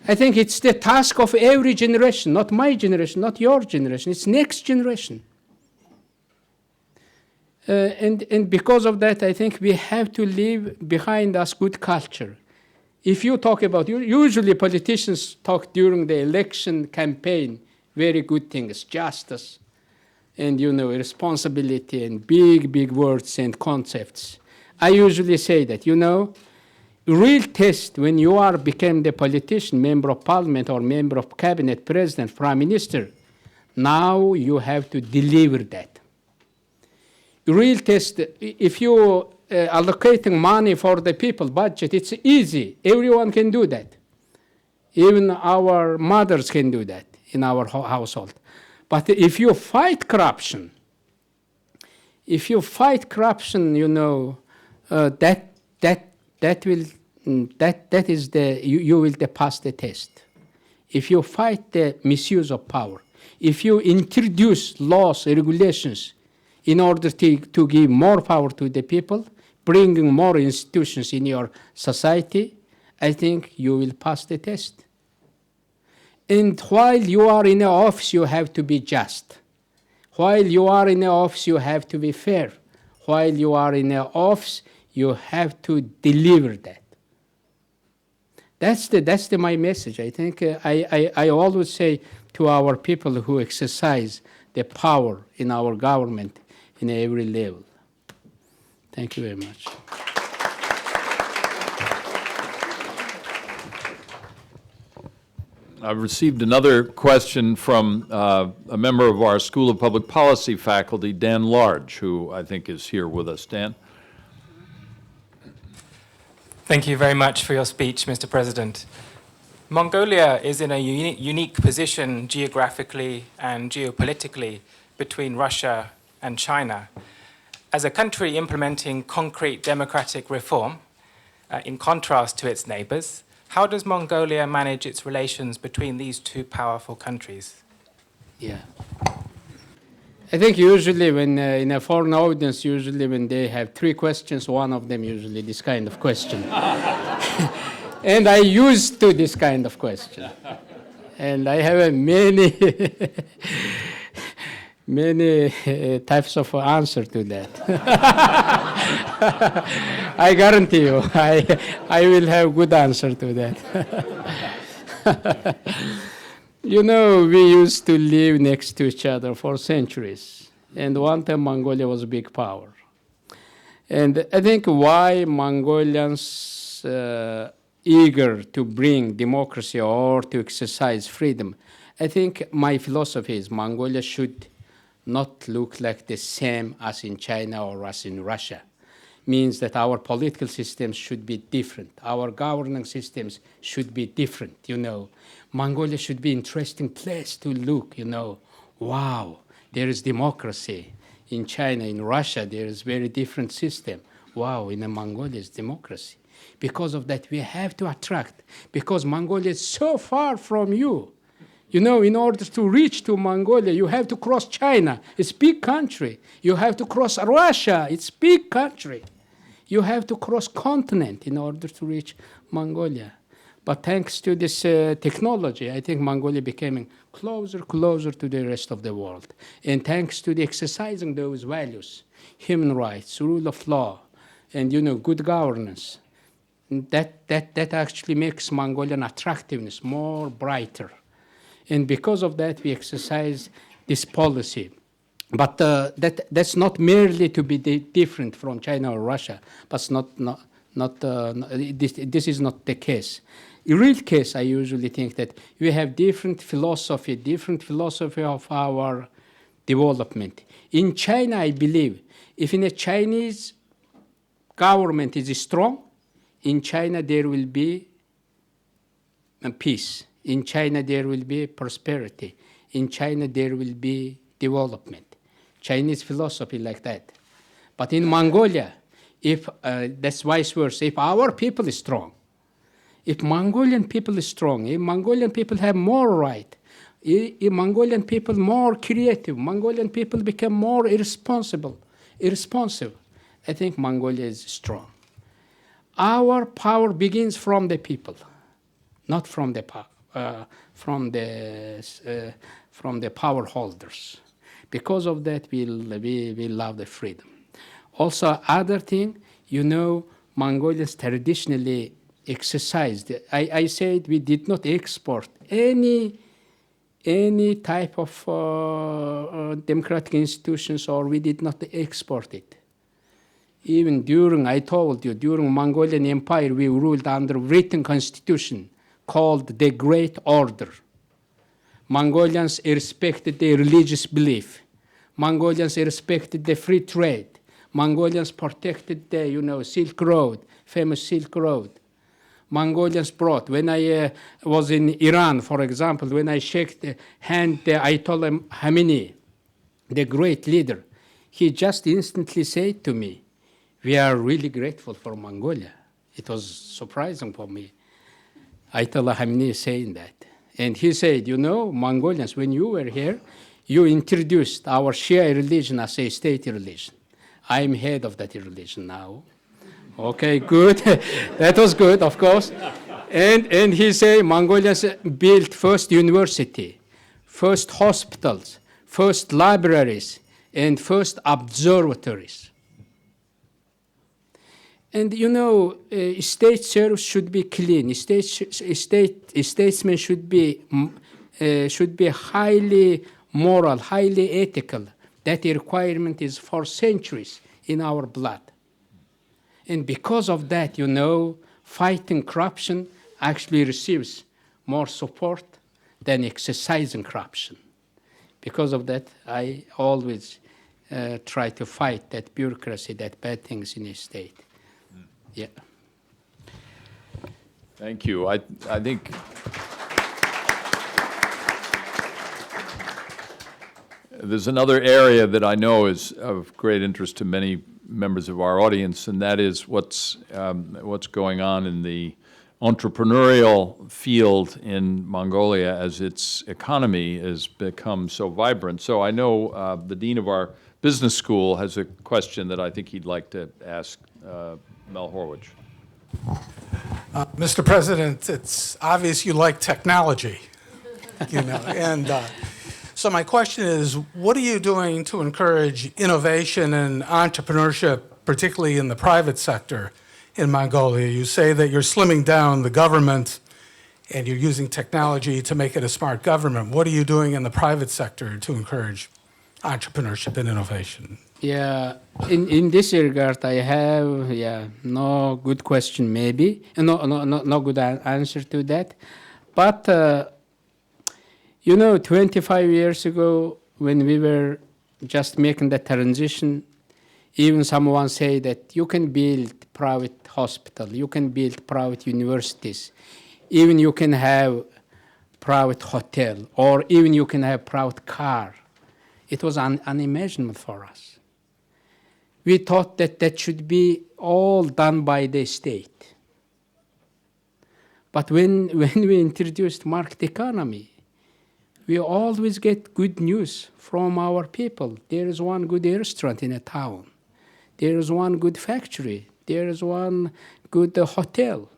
I think it's the task of every generation, not my generation, not your generation. It's next generation. And because of that, I think we have to leave behind us good culture. If you talk about, usually politicians talk during the election campaign, very good things, justice, and responsibility, and big words and concepts. I usually say that, real test when you became the politician, member of parliament or member of cabinet, president, prime minister, now you have to deliver that. Real test, if you allocating money for the people budget, it's easy. Everyone can do that. Even our mothers can do that in our household. But if you fight corruption, that is you will pass the test. If you fight the misuse of power, if you introduce laws, regulations in order to give more power to the people, bringing more institutions in your society, I think you will pass the test. And while you are in the office, you have to be just. While you are in the office, you have to be fair. While you are in the office, you have to deliver that. That's my message. I think I always say to our people who exercise the power in our government in every level. Thank you very much. I've received another question from a member of our School of Public Policy faculty, Dan Large, who I think is here with us. Dan? Thank you very much for your speech, Mr. President. Mongolia is in a unique position geographically and geopolitically between Russia and China. As a country implementing concrete democratic reform, in contrast to its neighbors, how does Mongolia manage its relations between these two powerful countries? Yeah. I think usually when in a foreign audience, usually when they have three questions, one of them usually this kind of question. And I used to this kind of question. And I have many types of answer to that. I guarantee you, I will have good answer to that. We used to live next to each other for centuries. And one time Mongolia was a big power. And I think why Mongolians eager to bring democracy or to exercise freedom, I think my philosophy is Mongolia should not look like the same as in China or as in Russia. Means that our political systems should be different. Our governance systems should be different, Mongolia should be an interesting place to look, Wow, there is democracy. In China, in Russia, there is very different system. Wow, in Mongolia is democracy. Because of that, we have to attract, because Mongolia is so far from you. In order to reach to Mongolia, you have to cross China. It's a big country. You have to cross Russia. It's a big country. You have to cross continent in order to reach Mongolia. But thanks to this technology, I think Mongolia becoming closer to the rest of the world. And thanks to the exercising those values, human rights, rule of law, and good governance, that actually makes Mongolian attractiveness more brighter. And because of that, we exercise this policy. But that's not merely to be different from China or Russia, but This is not the case. In real case, I usually think that we have different philosophy of our development. In China, I believe, if in a Chinese government is strong, in China there will be peace. In China there will be prosperity. In China there will be development. Chinese philosophy like that. But in Mongolia, if that's vice versa, if our people is strong, if Mongolian people is strong, if Mongolian people have more right, if Mongolian people more creative, Mongolian people become more irresponsive, I think Mongolia is strong. Our power begins from the people, not from the power holders. Because of that, we love the freedom. Also, other thing, Mongolians traditionally exercised. I said we did not export any type of democratic institutions, or we did not export it. Even during Mongolian Empire, we ruled under written constitution called the Great Order. Mongolians respected their religious belief. Mongolians respected the free trade. Mongolians protected the, Silk Road, famous Silk Road. Mongolians brought, when I was in Iran, for example, when I shook the hand the Ayatollah Khamenei, the great leader, he just instantly said to me, "We are really grateful for Mongolia." It was surprising for me, Ayatollah Khamenei saying that. And he said, Mongolians, when you were here, you introduced our Shia religion as a state religion. I'm head of that religion now. Okay, good. That was good, of course. And he said Mongolians built first university, first hospitals, first libraries, and first observatories. And state service should be clean. Statesmen should be highly moral, highly ethical. That requirement is for centuries in our blood. And because of that, fighting corruption actually receives more support than exercising corruption. Because of that, I always try to fight that bureaucracy, that bad things in a state. Yeah. Thank you. I think there's another area that I know is of great interest to many members of our audience, and that is what's going on in the entrepreneurial field in Mongolia as its economy has become so vibrant. So I know the dean of our business school has a question that I think he'd like to ask Mel Horwitch. Mr. President, it's obvious you like technology, and so my question is, what are you doing to encourage innovation and entrepreneurship, particularly in the private sector in Mongolia? You say that you're slimming down the government and you're using technology to make it a smart government. What are you doing in the private sector to encourage entrepreneurship and innovation? Yeah, in this regard, I have no good question, maybe no good answer to that, but 25 years ago, when we were just making the transition, even someone say that you can build private hospital, you can build private universities, even you can have private hotel, or even you can have private car. It was unimaginable for us. We thought that should be all done by the state. But when we introduced market economy, we always get good news from our people. There is one good restaurant in a town. There is one good factory. There is one good hotel.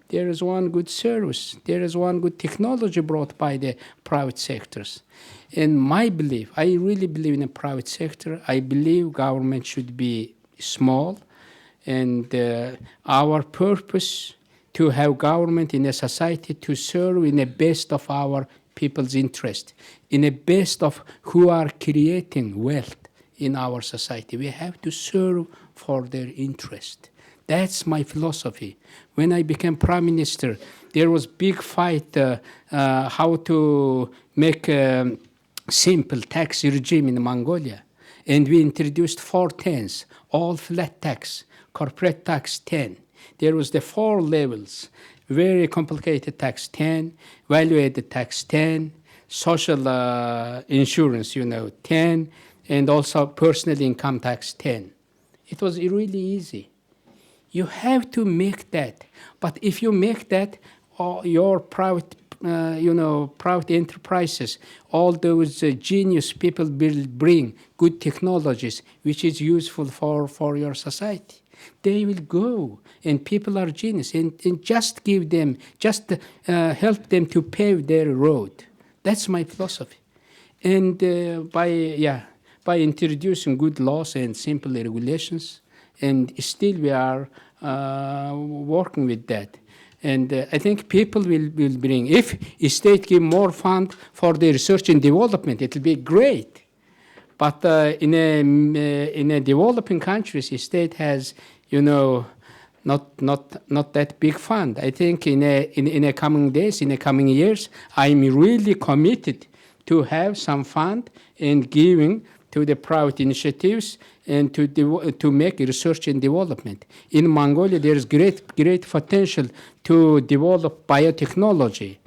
There is one good service. There is one good technology brought by the private sectors. In my belief, I really believe in the private sector. I believe government should be small. And our purpose to have government in a society to serve in the best of our people's interest, in the best of who are creating wealth in our society. We have to serve for their interest. That's my philosophy. When I became prime minister, there was big fight how to make a simple tax regime in Mongolia. And we introduced 4/10s, all flat tax, corporate tax 10. There was the 4 levels, very complicated tax 10, value-added tax 10, social insurance, 10, and also personal income tax 10. It was really easy. You have to make that. But if you make that, your private, private enterprises, all those genius people will bring good technologies, which is useful for your society. They will go, and people are genius, and just give them, help them to pave their road. That's my philosophy. And by introducing good laws and simple regulations, and still we are working with that. And I think people will bring, if a state give more fund for the research and development, it will be great. But in a developing countries, a state has, not that big fund. I think in a coming days, in the coming years, I'm really committed to have some fund and giving to the private initiatives and to make research and development. In Mongolia, there is great potential to develop biotechnology,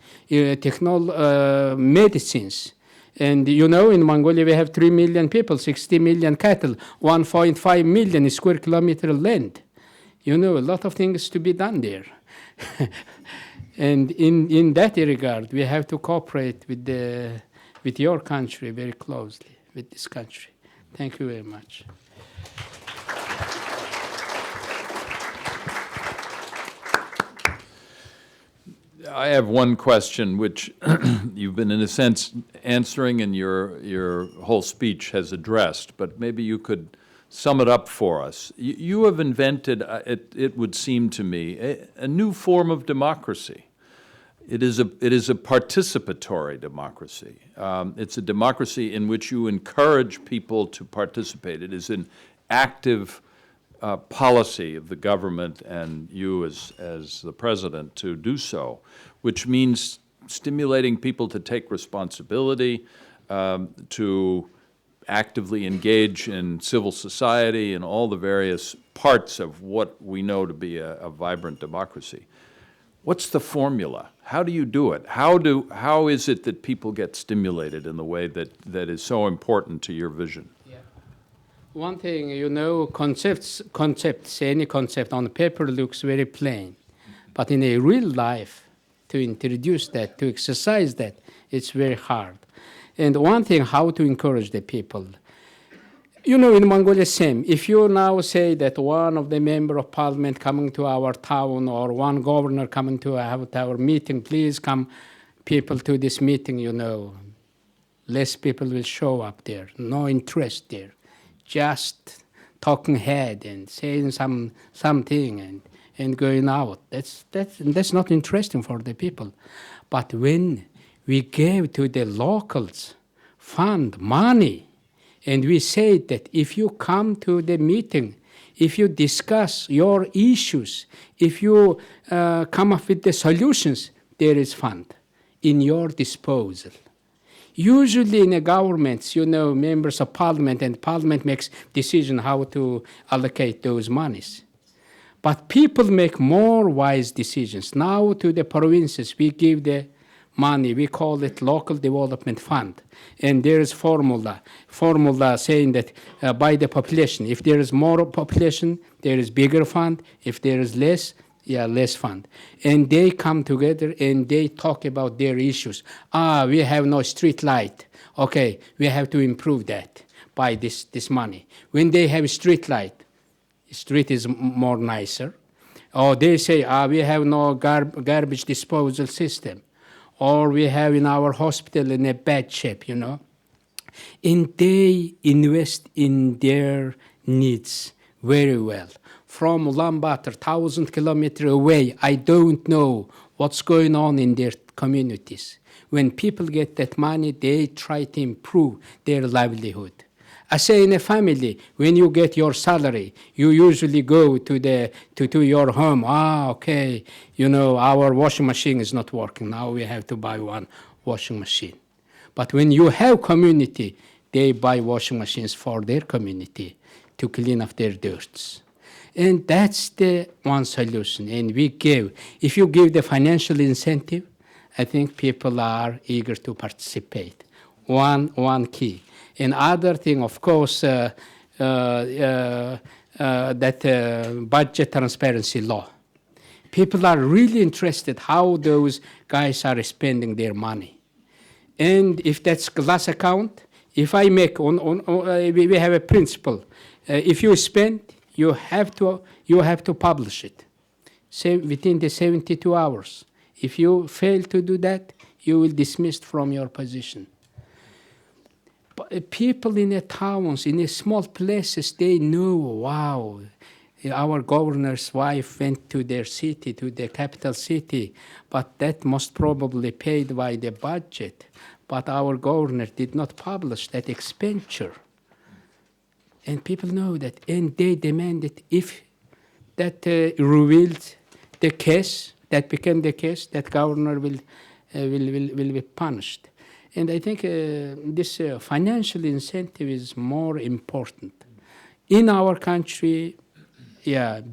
medicines. And in Mongolia, we have 3 million people, 60 million cattle, 1.5 million square kilometer land. A lot of things to be done there. And in that regard, we have to cooperate with your country very closely, with this country. Thank you very much. I have one question, which you've been, in a sense, answering, and your whole speech has addressed, but maybe you could sum it up for us. You have invented, it would seem to me, a new form of democracy. It is a participatory democracy. It's a democracy in which you encourage people to participate. It is an active policy of the government and you as the president to do so, which means stimulating people to take responsibility, to actively engage in civil society and all the various parts of what we know to be a vibrant democracy. What's the formula? How do you do it? How is it that people get stimulated in the way that is so important to your vision? Yeah. One thing, concepts, any concept on paper looks very plain. But in a real life, to introduce that, to exercise that, it's very hard. And one thing, how to encourage the people. In Mongolia, same. If you now say that one of the member of parliament coming to our town or one governor coming to our meeting, please come people to this meeting, less people will show up there. No interest there. Just talking head and saying something and going out. That's not interesting for the people. But when we gave to the locals fund money, and we say that if you come to the meeting, if you discuss your issues, if you come up with the solutions, there is fund in your disposal. Usually in the governments, members of parliament, and parliament makes decision how to allocate those monies. But people make more wise decisions. Now to the provinces, we give the money. We call it local development fund. And there is formula saying that by the population. If there is more population, there is bigger fund. If there is less, less fund. And they come together and they talk about their issues. We have no street light. Okay, we have to improve that by this money. When they have street light, street is more nicer. Or they say, we have no garbage disposal system. Or we have in our hospital in a bad shape, And they invest in their needs very well. From Ulaanbaatar, 1,000 kilometers away, I don't know what's going on in their communities. When people get that money, they try to improve their livelihood. I say in a family, when you get your salary, you usually go to your home. Okay, our washing machine is not working. Now we have to buy one washing machine. But when you have community, they buy washing machines for their community to clean up their dirts. And that's the one solution. And we give, if you give the financial incentive, I think people are eager to participate. One key. And other thing, of course, that budget transparency law. People are really interested how those guys are spending their money. And if that's glass account, if I make, we have a principle. If you spend, you have to publish it within the 72 hours. If you fail to do that, you will be dismissed from your position. But people in the towns, in the small places, they know, wow, our governor's wife went to their city, to the capital city, but that most probably paid by the budget. But our governor did not publish that expenditure. And people know that, and they demanded if that revealed the case, that became the case, that governor will be punished. And I think this financial incentive is more important. In our country,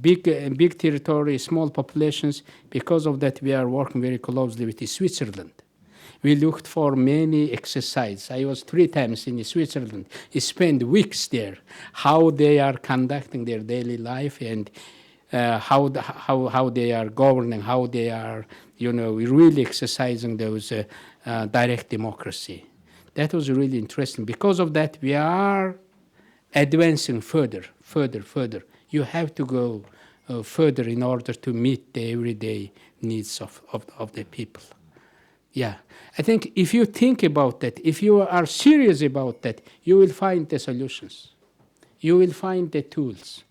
big territory, small populations, because of that we are working very closely with Switzerland. We looked for many exercises. I was 3 times in Switzerland. I spent weeks there, how they are conducting their daily life and how they are governing, how they are, really exercising those direct democracy. That was really interesting. Because of that, we are advancing further. You have to go further in order to meet the everyday needs of the people. Yeah, I think if you think about that, if you are serious about that, you will find the solutions. You will find the tools.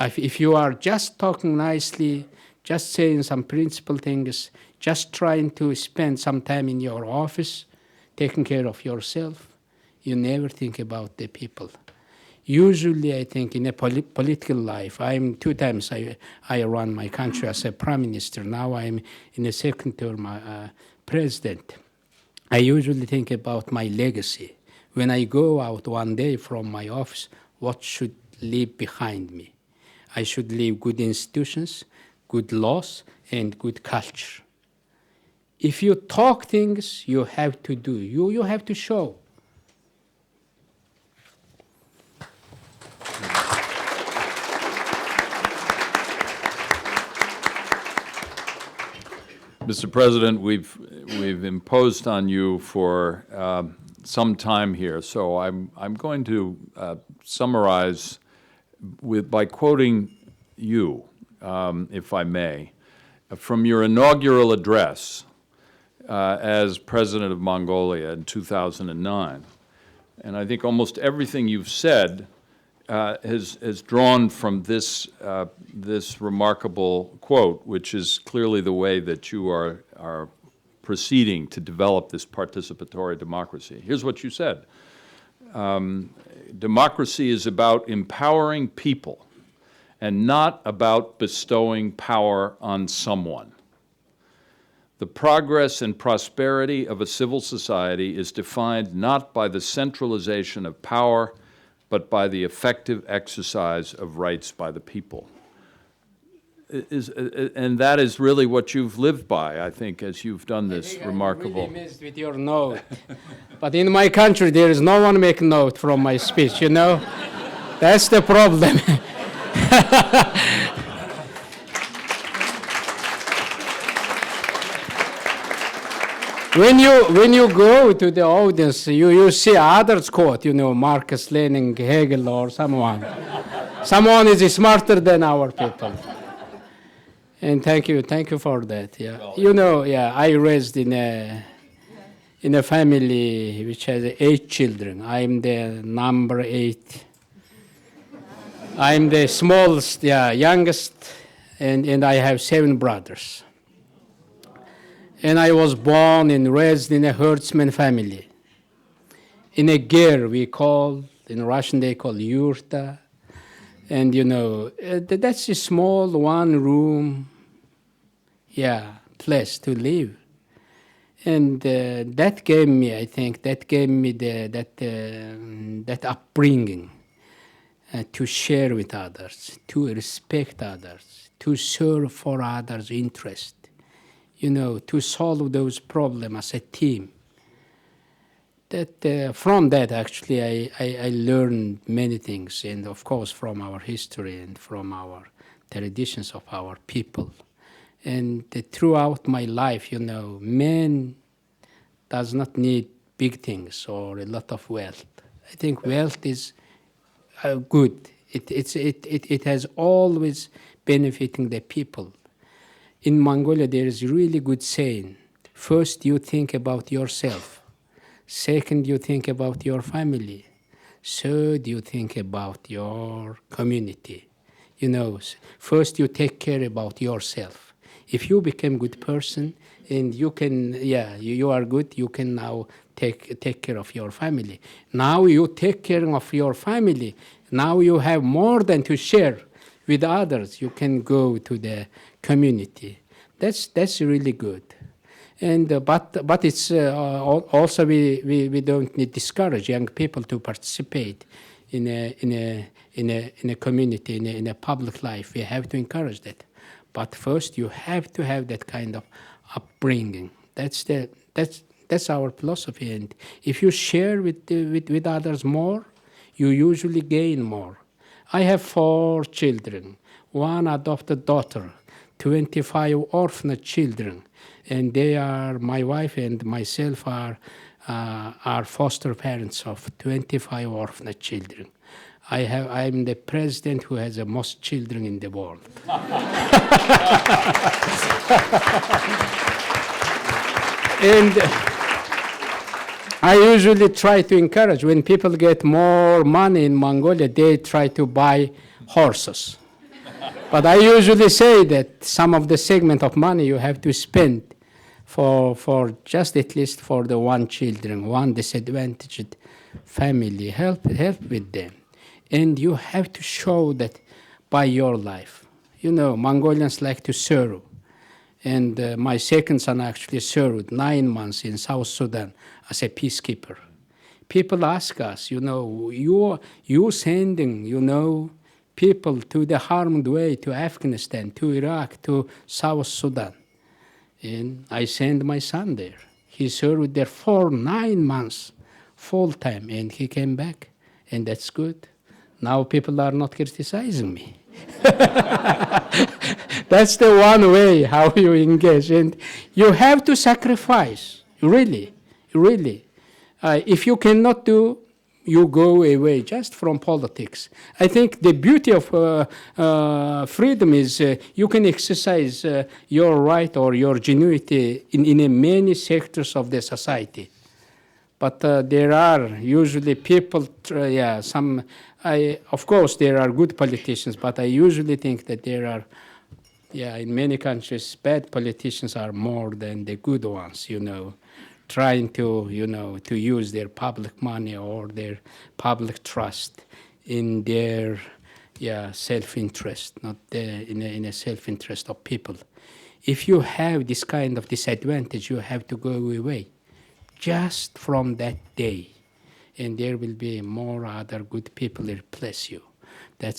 If you are just talking nicely, just saying some principal things, just trying to spend some time in your office, taking care of yourself, you never think about the people. Usually, I think in a political life, 2 times I run my country as a prime minister. Now I'm in a second term president. I usually think about my legacy. When I go out one day from my office, what should leave behind me? I should leave good institutions, good laws, and good culture. If you talk things, you have to do. You have to show. Mr. President, we've imposed on you for some time here, so I'm going to summarize by quoting you, if I may, from your inaugural address as President of Mongolia in 2009. And I think almost everything you've said has drawn from this remarkable quote, which is clearly the way that you are proceeding to develop this participatory democracy. Here's what you said. Democracy is about empowering people and not about bestowing power on someone. The progress and prosperity of a civil society is defined not by the centralization of power, but by the effective exercise of rights by the people. And that is really what you've lived by, I think, as you've done this remarkable. I'm really amazed with your note. But in my country, there is no one making note from my speech, That's the problem. When you go to the audience, you see others quote, Marcus, Lenin, Hegel, or someone. Someone is smarter than our people. And thank you for that. Yeah, I raised in a family which has 8 children. I'm the number 8. I'm the smallest, youngest, and I have 7 brothers. And I was born and raised in a herdsman family. In a ger, we call In Russian, they call yurta. And, that's a small one-room, place to live. And that gave me, I think, that upbringing to share with others, to respect others, to serve for others' interest, to solve those problems as a team. From that, actually, I learned many things, and of course from our history and from our traditions of our people. And throughout my life, man does not need big things or a lot of wealth. I think wealth is good. It has always benefiting the people. In Mongolia, there is a really good saying. First, you think about yourself. Second, you think about your family. Third, you think about your community. First you take care about yourself. If you become good person and you can, you are good, you can now take care of your family. Now you take care of your family. Now you have more than to share with others. You can go to the community. That's really good. And but it's also we don't need discourage young people to participate in a community, in a public life. We have to encourage that. But first, you have to have that kind of upbringing. That's our philosophy. And if you share with others more, you usually gain more. I have 4 children, 1 adopted daughter, 25 orphaned children. And they are, my wife and myself are foster parents of 25 orphaned children. I'm the president who has the most children in the world. And I usually try to encourage, when people get more money in Mongolia, they try to buy horses. But I usually say that some of the segment of money you have to spend for just at least for the 1 children, 1 disadvantaged family, help with them. And you have to show that by your life. Mongolians like to serve. And my second son actually served 9 months in South Sudan as a peacekeeper. People ask us, you sending, people to the harmed way, to Afghanistan, to Iraq, to South Sudan. And I sent my son there. He served there for 9 months, full time, and he came back, and that's good. Now people are not criticizing me. That's the one way how you engage, and you have to sacrifice, really. If you cannot do, you go away just from politics. I think the beauty of freedom is you can exercise your right or your genuity in many sectors of the society. But there are usually people, of course there are good politicians, but I usually think that there are, in many countries, bad politicians are more than the good ones, trying to use their public money or their public trust in their self-interest, not in a self-interest of people. If you have this kind of disadvantage, you have to go away just from that day, and there will be more other good people replace you. That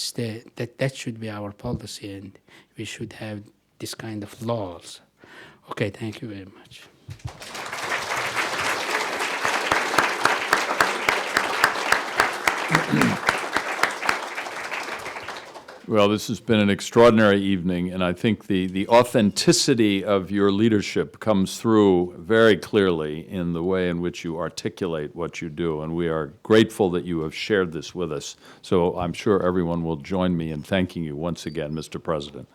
should be our policy, and we should have this kind of laws. Okay, thank you very much. Well, this has been an extraordinary evening, and I think the authenticity of your leadership comes through very clearly in the way in which you articulate what you do, and we are grateful that you have shared this with us. So I'm sure everyone will join me in thanking you once again, Mr. President.